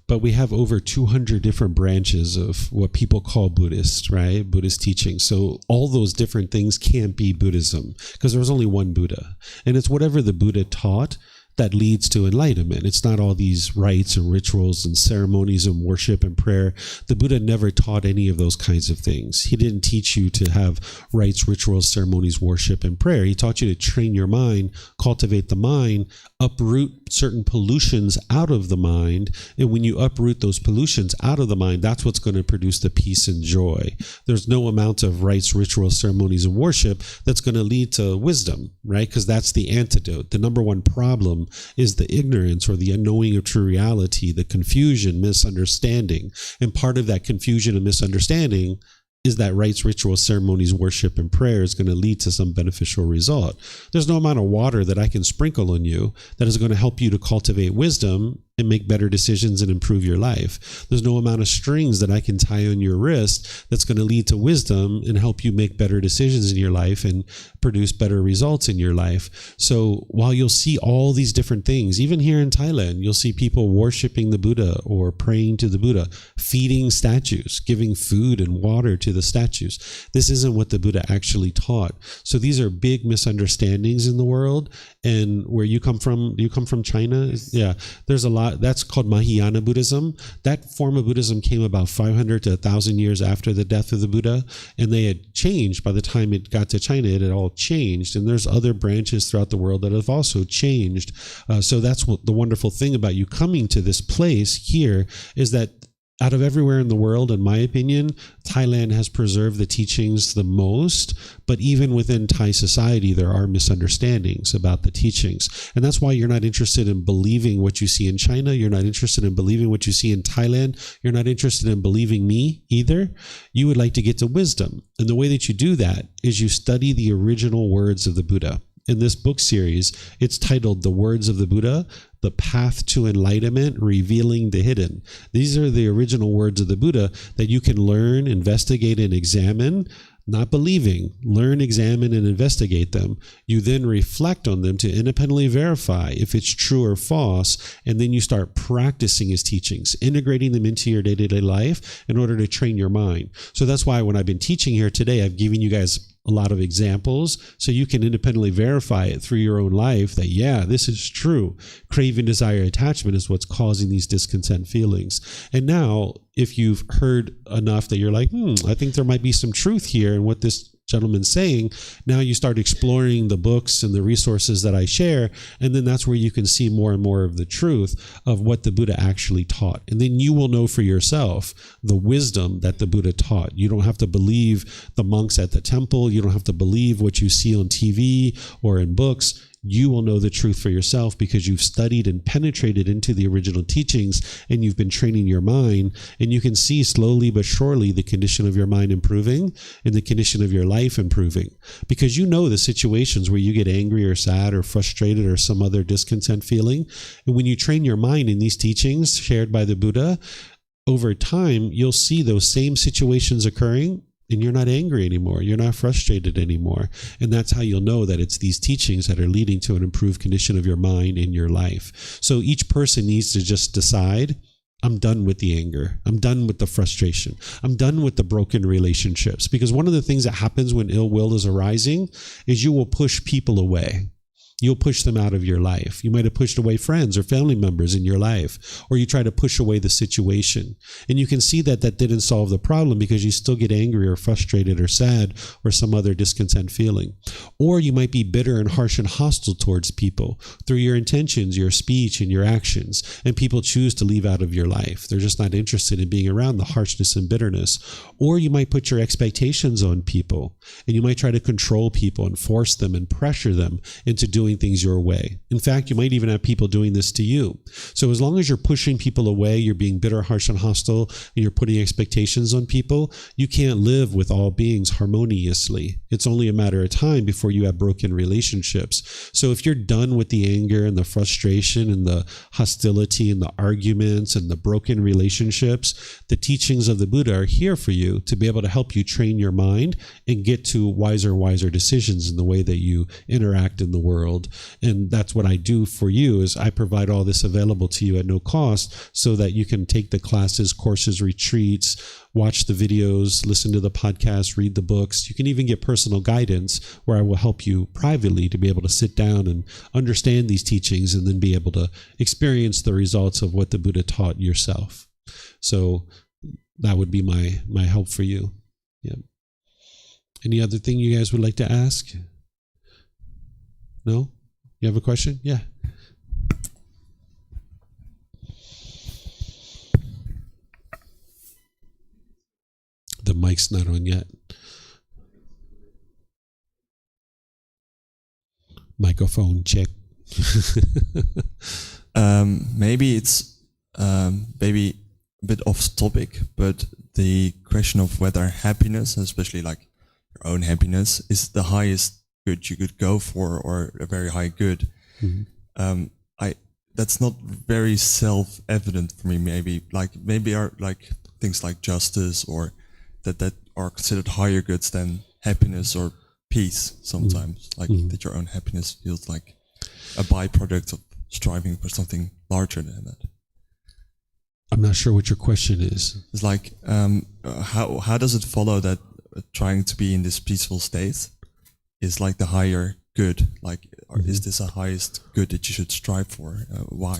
but we have over 200 different branches of what people call Buddhist, right? Buddhist teaching. So all those different things can't be Buddhism because there was only one Buddha. And it's whatever the Buddha taught that leads to enlightenment. It's not all these rites and rituals and ceremonies and worship and prayer. The Buddha never taught any of those kinds of things. He didn't teach you to have rites, rituals, ceremonies, worship, and prayer. He taught you to train your mind, cultivate the mind, uproot certain pollutions out of the mind. And when you uproot those pollutions out of the mind, that's what's going to produce the peace and joy. There's no amount of rites, rituals, ceremonies, and worship that's going to lead to wisdom, right? Because that's the antidote. The number one problem is the ignorance or the unknowing of true reality, the confusion, misunderstanding. And part of that confusion and misunderstanding is that rites, rituals, ceremonies, worship, and prayer is going to lead to some beneficial result. There's no amount of water that I can sprinkle on you that is going to help you to cultivate wisdom and make better decisions and improve your life. There's no amount of strings that I can tie on your wrist that's going to lead to wisdom and help you make better decisions in your life and produce better results in your life. So while you'll see all these different things, even here in Thailand, you'll see people worshiping the Buddha or praying to the Buddha, feeding statues, giving food and water to the statues. This isn't what the Buddha actually taught. So these are big misunderstandings in the world. And where you come from China? Yeah, there's a lot. That's called Mahayana Buddhism. That form of Buddhism came about 500 to 1,000 years after the death of the Buddha, and they had changed. By the time it got to China, it had all changed, and there's other branches throughout the world that have also changed. So that's what the wonderful thing about you coming to this place here is that out of everywhere in the world, in my opinion, Thailand has preserved the teachings the most, but even within Thai society, there are misunderstandings about the teachings. And that's why you're not interested in believing what you see in China. You're not interested in believing what you see in Thailand. You're not interested in believing me either. You would like to get to wisdom. And the way that you do that is you study the original words of the Buddha. in this book series. It's titled The Words of the Buddha, The Path to Enlightenment, Revealing the Hidden. These are the original words of the Buddha that you can learn, investigate, and examine. Not believing, learn, examine, and investigate them. You then reflect on them to independently verify if it's true or false, and then you start practicing his teachings, integrating them into your day-to-day life in order to train your mind. So that's why when I've been teaching here today, I've given you guys a lot of examples so you can independently verify it through your own life that, yeah, this is true. Craving, desire, attachment is what's causing these discontent feelings. And now, if you've heard enough that you're like, I think there might be some truth here in what this gentleman's saying, now you start exploring the books and the resources that I share, and then that's where you can see more and more of the truth of what the Buddha actually taught. And then you will know for yourself the wisdom that the Buddha taught. You don't have to believe the monks at the temple. You don't have to believe what you see on TV or in books. You will know the truth for yourself because you've studied and penetrated into the original teachings, and you've been training your mind, and you can see slowly but surely the condition of your mind improving and the condition of your life improving, because you know the situations where you get angry or sad or frustrated or some other discontent feeling. And when you train your mind in these teachings shared by the Buddha, over time, you'll see those same situations occurring, and you're not angry anymore. You're not frustrated anymore. And that's how you'll know that it's these teachings that are leading to an improved condition of your mind in your life. So each person needs to just decide, I'm done with the anger. I'm done with the frustration. I'm done with the broken relationships. Because one of the things that happens when ill will is arising is you will push people away. You'll push them out of your life. You might have pushed away friends or family members in your life, or you try to push away the situation. And you can see that that didn't solve the problem because you still get angry or frustrated or sad or some other discontent feeling. Or you might be bitter and harsh and hostile towards people through your intentions, your speech, and your actions. And people choose to leave out of your life. They're just not interested in being around the harshness and bitterness. Or you might put your expectations on people, and you might try to control people and force them and pressure them into doing things your way. In fact, you might even have people doing this to you. So as long as you're pushing people away, you're being bitter, harsh, and hostile, and you're putting expectations on people, you can't live with all beings harmoniously. It's only a matter of time before you have broken relationships. So if you're done with the anger and the frustration and the hostility and the arguments and the broken relationships, the teachings of the Buddha are here for you to be able to help you train your mind and get to wiser decisions in the way that you interact in the world. And that's what I do for you, is I provide all this available to you at no cost so that you can take the classes, courses, retreats, watch the videos, listen to the podcast, read the books. You can even get personal guidance where I will help you privately to be able to sit down and understand these teachings and then be able to experience the results of what the Buddha taught yourself. So that would be my help for you. Yeah. Any other thing you guys would like to ask? No? You have a question? Yeah. The mic's not on yet. Microphone check. Maybe it's maybe a bit off topic, but the question of whether happiness, especially like your own happiness, is the highest good you could go for, or a very high good. Mm-hmm. That's not very self-evident for me. Maybe are like things like justice or that are considered higher goods than happiness or peace sometimes. Mm-hmm. Like that your own happiness feels like a byproduct of striving for something larger than that. I'm not sure what your question is. It's like how does it follow that trying to be in this peaceful state is like the higher good? Like, is this a highest good that you should strive for? Why?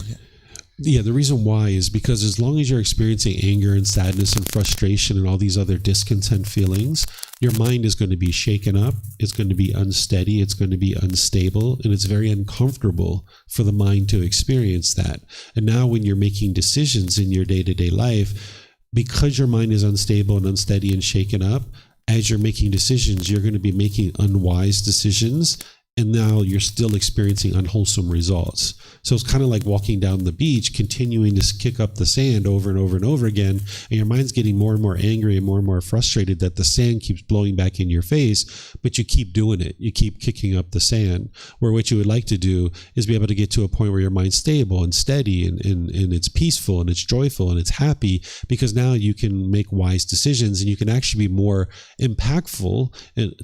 Yeah, the reason why is because as long as you're experiencing anger and sadness and frustration and all these other discontent feelings, your mind is going to be shaken up. It's going to be unsteady. It's going to be unstable. And it's very uncomfortable for the mind to experience that. And now when you're making decisions in your day-to-day life, because your mind is unstable and unsteady and shaken up, as you're making decisions, you're going to be making unwise decisions, and now you're still experiencing unwholesome results. So it's kind of like walking down the beach, continuing to kick up the sand over and over and over again, and your mind's getting more and more angry and more frustrated that the sand keeps blowing back in your face, but you keep doing it. You keep kicking up the sand, where what you would like to do is be able to get to a point where your mind's stable and steady and it's peaceful and it's joyful and it's happy, because now you can make wise decisions and you can actually be more impactful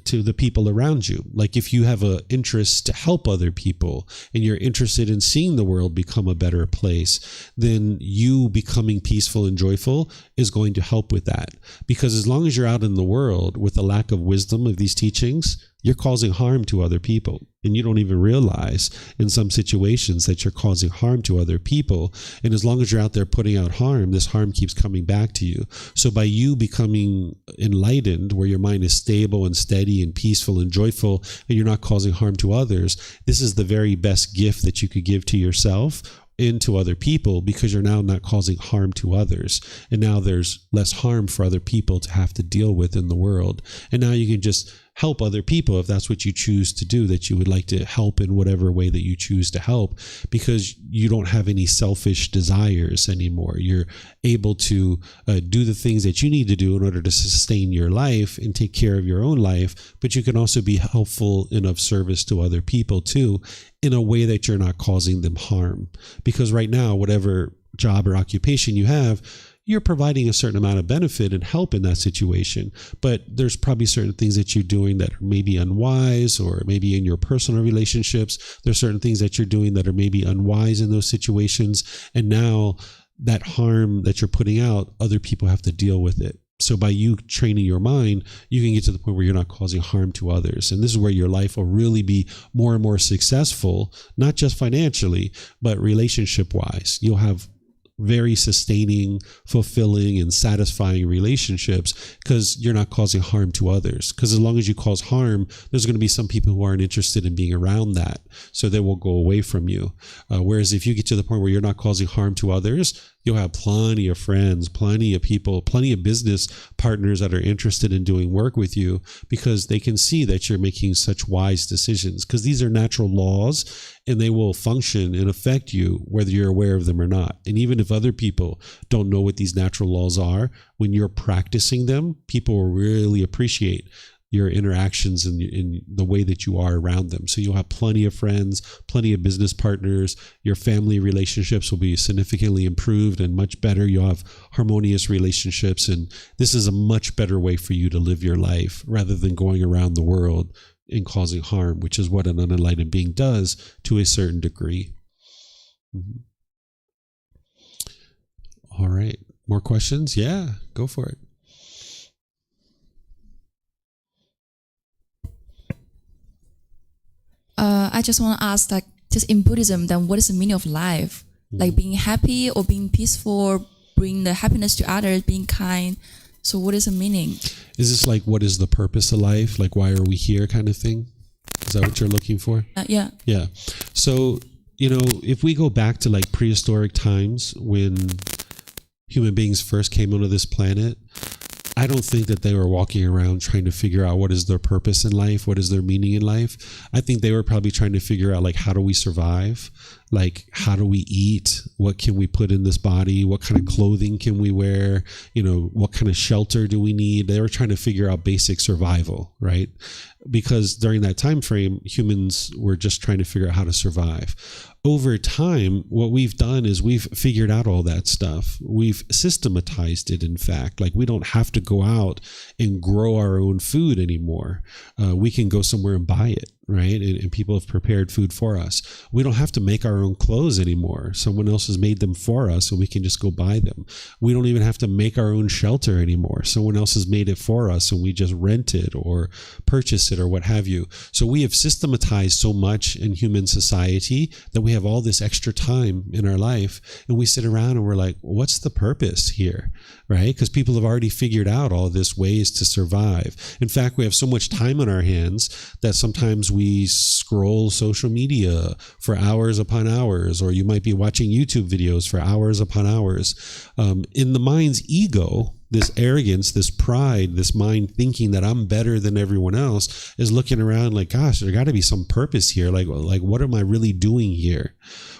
to the people around you. Like if you have a interest to help other people and you're interested in seeing the world become a better place, then you becoming peaceful and joyful is going to help with that. Because as long as you're out in the world with a lack of wisdom of these teachings, you're causing harm to other people. And you don't even realize in some situations that you're causing harm to other people. And as long as you're out there putting out harm, this harm keeps coming back to you. So by you becoming enlightened, where your mind is stable and steady and peaceful and joyful, and you're not causing harm to others, this is the very best gift that you could give to yourself and to other people, because you're now not causing harm to others. And now there's less harm for other people to have to deal with in the world. And now you can just help other people if that's what you choose to do, that you would like to help in whatever way that you choose to help, because you don't have any selfish desires anymore. You're able to do the things that you need to do in order to sustain your life and take care of your own life, but you can also be helpful and of service to other people too, in a way that you're not causing them harm. Because right now, whatever job or occupation you have, you're providing a certain amount of benefit and help in that situation, but there's probably certain things that you're doing that are maybe unwise, or maybe in your personal relationships, there's certain things that you're doing that are maybe unwise in those situations. And now that harm that you're putting out, other people have to deal with it. So by you training your mind, you can get to the point where you're not causing harm to others. And this is where your life will really be more and more successful, not just financially, but relationship-wise. You'll have very sustaining, fulfilling, and satisfying relationships because you're not causing harm to others. Because as long as you cause harm, there's going to be some people who aren't interested in being around that, so they will go away from you. Whereas if you get to the point where you're not causing harm to others, you'll have plenty of friends, plenty of people, plenty of business partners that are interested in doing work with you, because they can see that you're making such wise decisions, because these are natural laws and they will function and affect you whether you're aware of them or not. And even if other people don't know what these natural laws are, when you're practicing them, people will really appreciate your interactions and in the way that you are around them. So you'll have plenty of friends, plenty of business partners. Your family relationships will be significantly improved and much better. You'll have harmonious relationships. And this is a much better way for you to live your life rather than going around the world and causing harm, which is what an unenlightened being does to a certain degree. Mm-hmm. All right. More questions? Yeah, go for it. I just want to ask, like, just in Buddhism, then what is the meaning of life? Like being happy or being peaceful, bring the happiness to others, being kind. So what is the meaning? Is this like, what is the purpose of life? Like, why are we here kind of thing? Is that what you're looking for? Yeah. Yeah. So, if we go back to like prehistoric times when human beings first came onto this planet, I don't think that they were walking around trying to figure out what is their purpose in life, what is their meaning in life. I think they were probably trying to figure out, like, how do we survive? Like, how do we eat? What can we put in this body? What kind of clothing can we wear? What kind of shelter do we need? They were trying to figure out basic survival, right? Because during that time frame, humans were just trying to figure out how to survive. Over time, what we've done is we've figured out all that stuff. We've systematized it, in fact. Like, we don't have to go out and grow our own food anymore. We can go somewhere and buy it, right? And people have prepared food for us. We don't have to make our own clothes anymore. Someone else has made them for us, and we can just go buy them. We don't even have to make our own shelter anymore. Someone else has made it for us, and we just rent it or purchase it or what have you. So we have systematized so much in human society that we have all this extra time in our life, and we sit around and we're like, what's the purpose here, right? Because people have already figured out all this ways to survive. In fact, we have so much time on our hands that sometimes we scroll social media for hours upon hours, or you might be watching YouTube videos for hours upon hours. In the mind's ego, this arrogance, this pride, this mind thinking that I'm better than everyone else is looking around like, gosh, there got to be some purpose here. Like, what am I really doing here?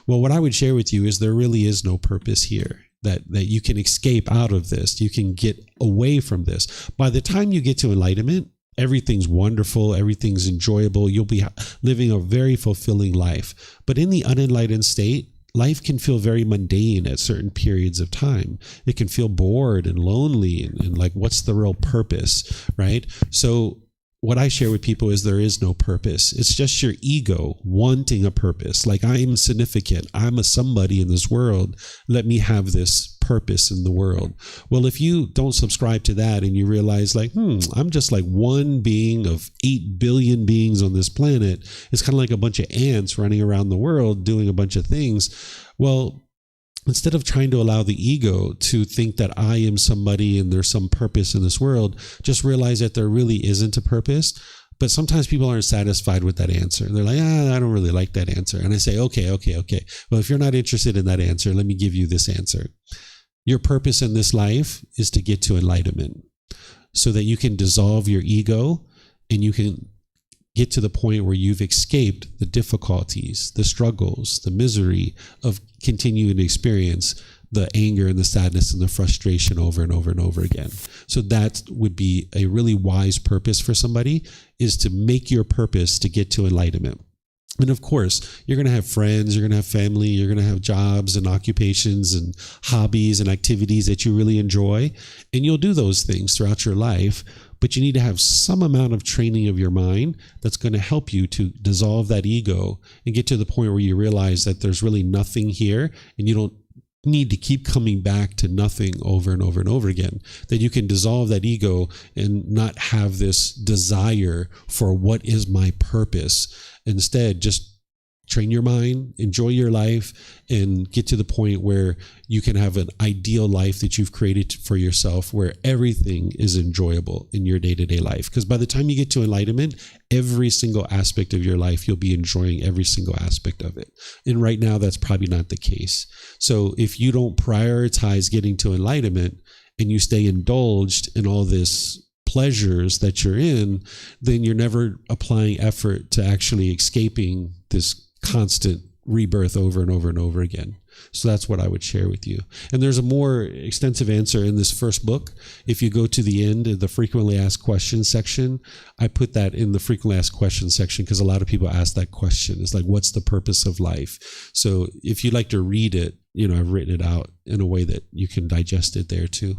Well, what I would share with you is there really is no purpose here. That you can escape out of this. You can get away from this. By the time you get to enlightenment, everything's wonderful. Everything's enjoyable. You'll be living a very fulfilling life. But in the unenlightened state, life can feel very mundane at certain periods of time. It can feel bored and lonely and like, what's the real purpose, right? So what I share with people is there is no purpose. It's just your ego wanting a purpose. Like, I'm significant. I'm a somebody in this world. Let me have this purpose in the world. Well, if you don't subscribe to that and you realize like, I'm just like one being of 8 billion beings on this planet. It's kind of like a bunch of ants running around the world doing a bunch of things. Well, instead of trying to allow the ego to think that I am somebody and there's some purpose in this world, just realize that there really isn't a purpose. But sometimes people aren't satisfied with that answer. They're like, I don't really like that answer. And I say, okay. Well, if you're not interested in that answer, let me give you this answer. Your purpose in this life is to get to enlightenment so that you can dissolve your ego and you can get to the point where you've escaped the difficulties, the struggles, the misery of continuing to experience the anger and the sadness and the frustration over and over and over again. So that would be a really wise purpose for somebody, is to make your purpose to get to enlightenment. And of course, you're going to have friends, you're going to have family, you're going to have jobs and occupations and hobbies and activities that you really enjoy. And you'll do those things throughout your life. But you need to have some amount of training of your mind that's going to help you to dissolve that ego and get to the point where you realize that there's really nothing here and you don't need to keep coming back to nothing over and over and over again. That you can dissolve that ego and not have this desire for what is my purpose. Instead, just train your mind, enjoy your life, and get to the point where you can have an ideal life that you've created for yourself, where everything is enjoyable in your day-to-day life. Because by the time you get to enlightenment, every single aspect of your life, you'll be enjoying every single aspect of it. And right now, that's probably not the case. So if you don't prioritize getting to enlightenment and you stay indulged in all this pleasures that you're in, then you're never applying effort to actually escaping this constant rebirth over and over and over again. So that's what I would share with you. And there's a more extensive answer in this first book. If you go to the end of the frequently asked questions section, I put that in the frequently asked questions section because a lot of people ask that question. It's like, what's the purpose of life? So if you'd like to read it, I've written it out in a way that you can digest it there too.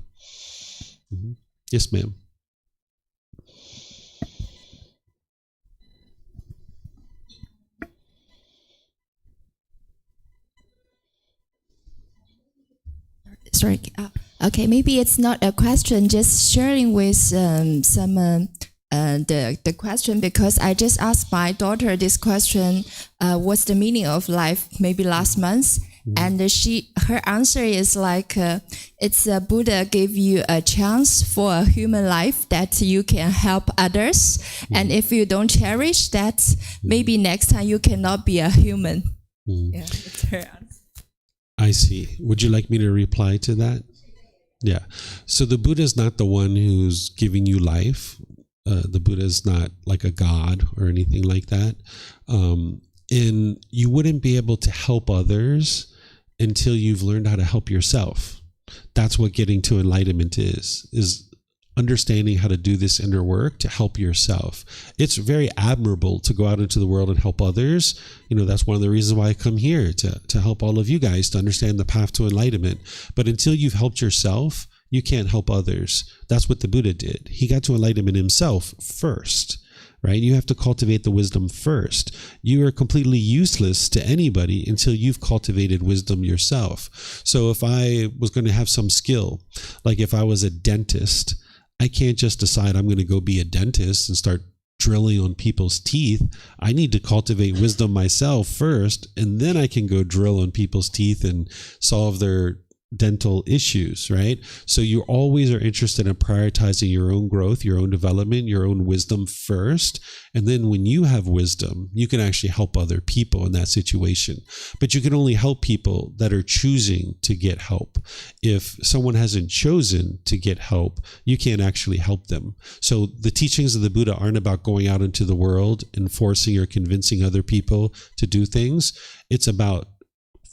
Mm-hmm. Yes, ma'am. Sorry. Okay, maybe it's not a question, just sharing with some the question, because I just asked my daughter this question, what's the meaning of life, maybe last month, and her answer is like, it's Buddha gave you a chance for a human life that you can help others, and if you don't cherish that, maybe next time you cannot be a human. Yeah, that's her answer. I see. Would you like me to reply to that? Yeah. So the Buddha is not the one who's giving you life. The Buddha is not like a god or anything like that. And you wouldn't be able to help others until you've learned how to help yourself. That's what getting to enlightenment is understanding how to do this inner work to help yourself. It's very admirable to go out into the world and help others. That's one of the reasons why I come here, to help all of you guys to understand the path to enlightenment. But until you've helped yourself, you can't help others. That's what the Buddha did. He got to enlightenment himself first, right? You have to cultivate the wisdom first. You are completely useless to anybody until you've cultivated wisdom yourself. So if I was going to have some skill, like if I was a dentist, I can't just decide I'm going to go be a dentist and start drilling on people's teeth. I need to cultivate wisdom myself first, and then I can go drill on people's teeth and solve their dental issues, right? So you always are interested in prioritizing your own growth, your own development, your own wisdom first. And then when you have wisdom, you can actually help other people in that situation. But you can only help people that are choosing to get help. If someone hasn't chosen to get help, you can't actually help them. So the teachings of the Buddha aren't about going out into the world and forcing or convincing other people to do things. It's about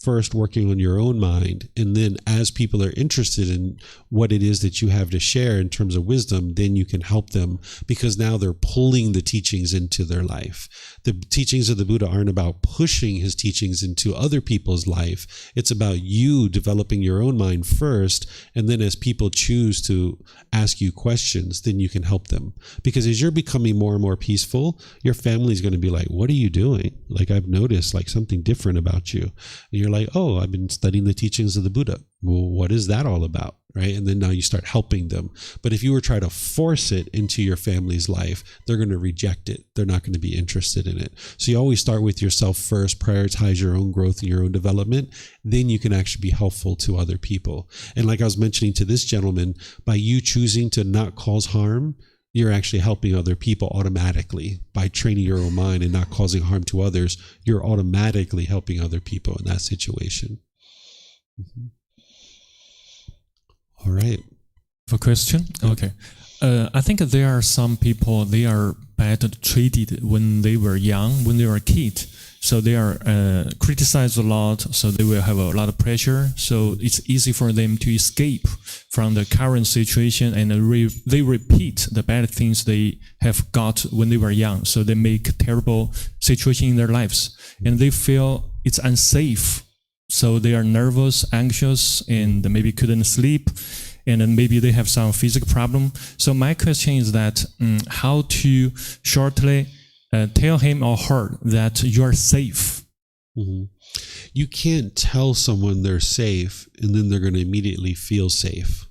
first working on your own mind, and then as people are interested in what it is that you have to share in terms of wisdom, then you can help them, because now they're pulling the teachings into their life. The teachings of the Buddha aren't about pushing his teachings into other people's life. It's about you developing your own mind first, and then as people choose to ask you questions, then you can help them. Because as you're becoming more and more peaceful, your family's going to be like, what are you doing? Like, I've noticed like something different about you. And you're like, oh, I've been studying the teachings of the Buddha. Well, what is that all about? Right? And then now you start helping them. But if you were trying to force it into your family's life, they're going to reject it. They're not going to be interested in it. So you always start with yourself first, prioritize your own growth and your own development. Then you can actually be helpful to other people. And like I was mentioning to this gentleman, by you choosing to not cause harm, you're actually helping other people automatically. By training your own mind and not causing harm to others, you're automatically helping other people in that situation. Mm-hmm. All right. For question? Okay. I think there are some people, they are bad treated when they were young, when they were a kid. So they are criticized a lot, so they will have a lot of pressure. So it's easy for them to escape from the current situation, and they repeat the bad things they have got when they were young. So they make terrible situation in their lives, and they feel it's unsafe. So they are nervous, anxious, and maybe couldn't sleep, and then maybe they have some physical problem. So my question is that how to shortly tell him or her that you are safe. Mm-hmm. You can't tell someone they're safe and then they're going to immediately feel safe,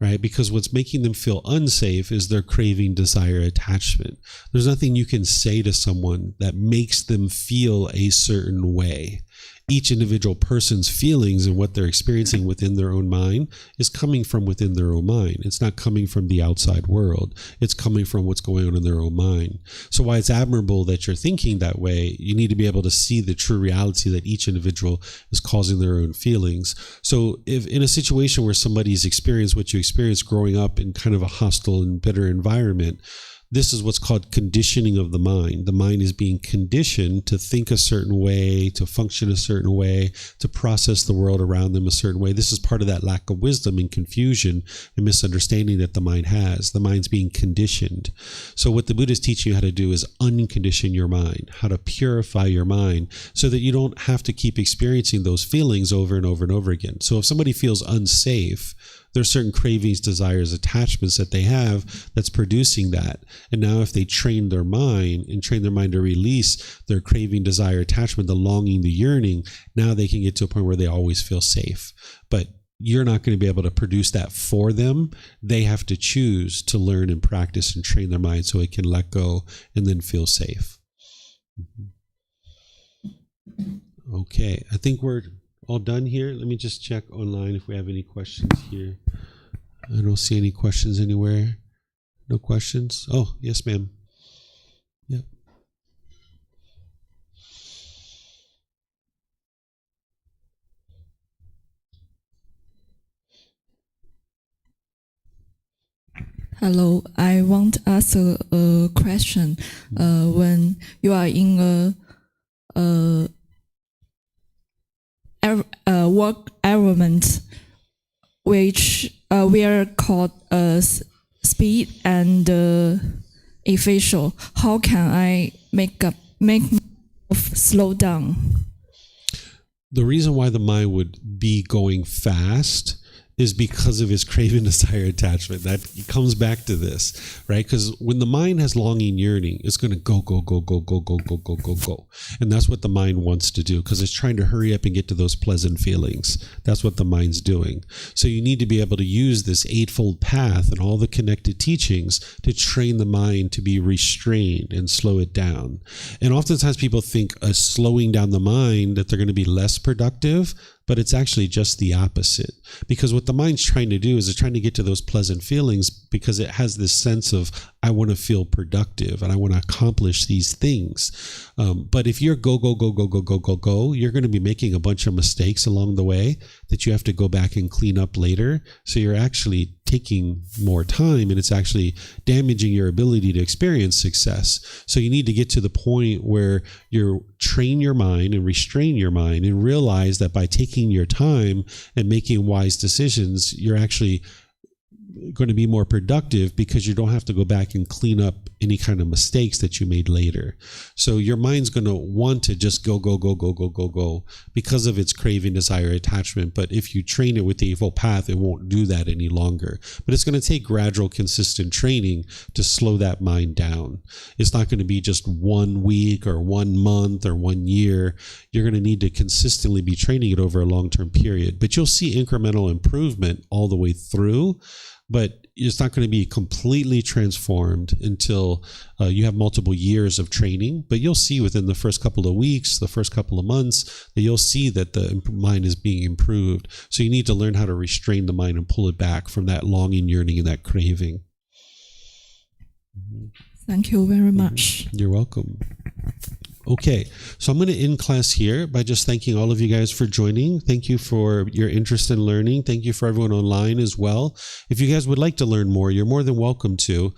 right? Because what's making them feel unsafe is their craving, desire, attachment. There's nothing you can say to someone that makes them feel a certain way. Each individual person's feelings and what they're experiencing within their own mind is coming from within their own mind. It's not coming from the outside world. It's coming from what's going on in their own mind. So while it's admirable that you're thinking that way, you need to be able to see the true reality that each individual is causing their own feelings. So if in a situation where somebody's experienced what you experienced growing up in kind of a hostile and bitter environment, this is what's called conditioning of the mind. The mind is being conditioned to think a certain way, to function a certain way, to process the world around them a certain way. This is part of that lack of wisdom and confusion and misunderstanding that the mind has. The mind's being conditioned. So what the Buddha is teaching you how to do is uncondition your mind, how to purify your mind so that you don't have to keep experiencing those feelings over and over and over again. So if somebody feels unsafe, there's certain cravings, desires, attachments that they have that's producing that. And now if they train their mind to release their craving, desire, attachment, the longing, the yearning, now they can get to a point where they always feel safe. But you're not going to be able to produce that for them. They have to choose to learn and practice and train their mind so it can let go and then feel safe. Okay, I think we're all done here. Let me just check online if we have any questions here. I don't see any questions anywhere. No questions? Oh, yes, ma'am. Yep. Hello, I want to ask a question. When you are in a work environment, which we are called speed and efficient, how can I make slow down? The reason why the mind would be going fast is because of his craving, desire, attachment. That comes back to this, right? Because when the mind has longing, yearning, it's going to go. And that's what the mind wants to do, because it's trying to hurry up and get to those pleasant feelings. That's what the mind's doing. So you need to be able to use this eightfold path and all the connected teachings to train the mind to be restrained and slow it down. And oftentimes people think slowing down the mind, that they're going to be less productive. but it's actually just the opposite. Because what the mind's trying to do is it's trying to get to those pleasant feelings because it has this sense of, I want to feel productive and I want to accomplish these things. But if you're go, you're going to be making a bunch of mistakes along the way that you have to go back and clean up later. So you're actually taking more time and it's actually damaging your ability to experience success. So you need to get to the point where you train your mind and restrain your mind and realize that by taking your time and making wise decisions, you're actually going to be more productive because you don't have to go back and clean up any kind of mistakes that you made later. So your mind's going to want to just go because of its craving, desire, attachment. But if you train it with the Eightfold Path, it won't do that any longer. But it's going to take gradual, consistent training to slow that mind down. It's not going to be just 1 week or 1 month or 1 year. You're going to need to consistently be training it over a long-term period. But you'll see incremental improvement all the way through. But it's not going to be completely transformed until you have multiple years of training. But you'll see within the first couple of weeks, the first couple of months, that you'll see that the mind is being improved. So you need to learn how to restrain the mind and pull it back from that longing, yearning, and that craving. Thank you very much. You're welcome. Okay, so I'm going to end class here by just thanking all of you guys for joining. Thank you for your interest in learning. Thank you for everyone online as well. If you guys would like to learn more, you're more than welcome to.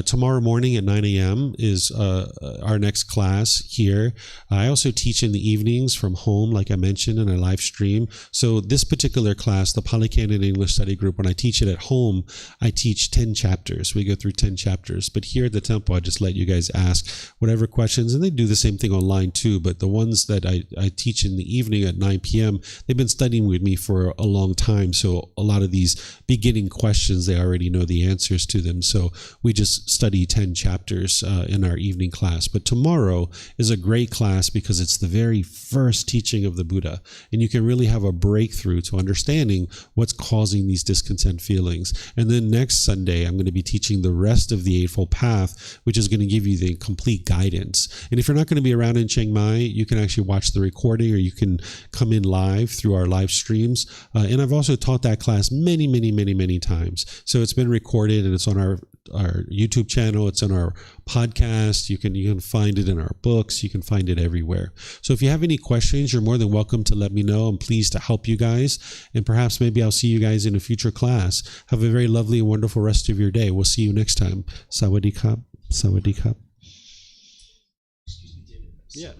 Tomorrow morning at 9 a.m. is our next class here. I also teach in the evenings from home, like I mentioned, and I live stream. So this particular class, the Pali Canon English Study Group, when I teach it at home, I teach 10 chapters. We go through 10 chapters. But here at the temple, I just let you guys ask whatever questions, and they do the same thing online too. But the ones that I teach in the evening at 9 p.m., they've been studying with me for a long time. So a lot of these beginning questions, they already know the answers to them. So we just study 10 chapters in our evening class. But tomorrow is a great class because it's the very first teaching of the Buddha. And you can really have a breakthrough to understanding what's causing these discontent feelings. And then next Sunday, I'm going to be teaching the rest of the Eightfold Path, which is going to give you the complete guidance. And if you're not going to be around in Chiang Mai, you can actually watch the recording or you can come in live through our live streams. And I've also taught that class many times. So it's been recorded and it's on our YouTube channel. It's on our podcast. You can find it in our books. You can find it everywhere. So if you have any questions, you're more than welcome to let me know. I'm pleased to help you guys. And perhaps maybe I'll see you guys in a future class. Have a very lovely and wonderful rest of your day. We'll see you next time. Sawadee Kap. Sawadee Kap. Yeah.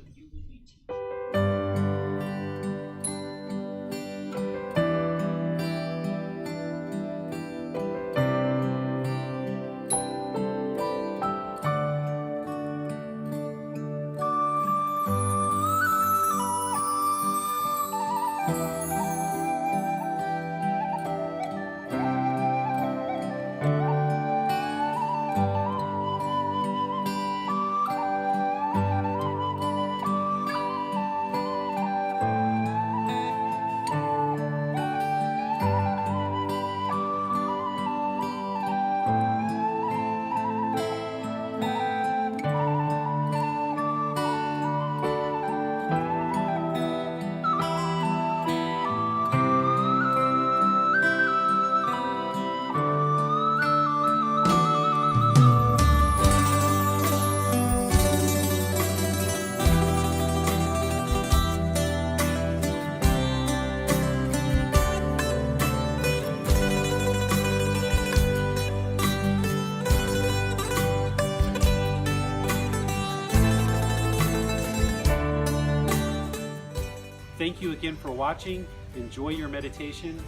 Thank you again for watching. Enjoy your meditation.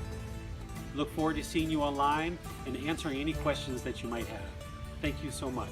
Look forward to seeing you online and answering any questions that you might have. Thank you so much.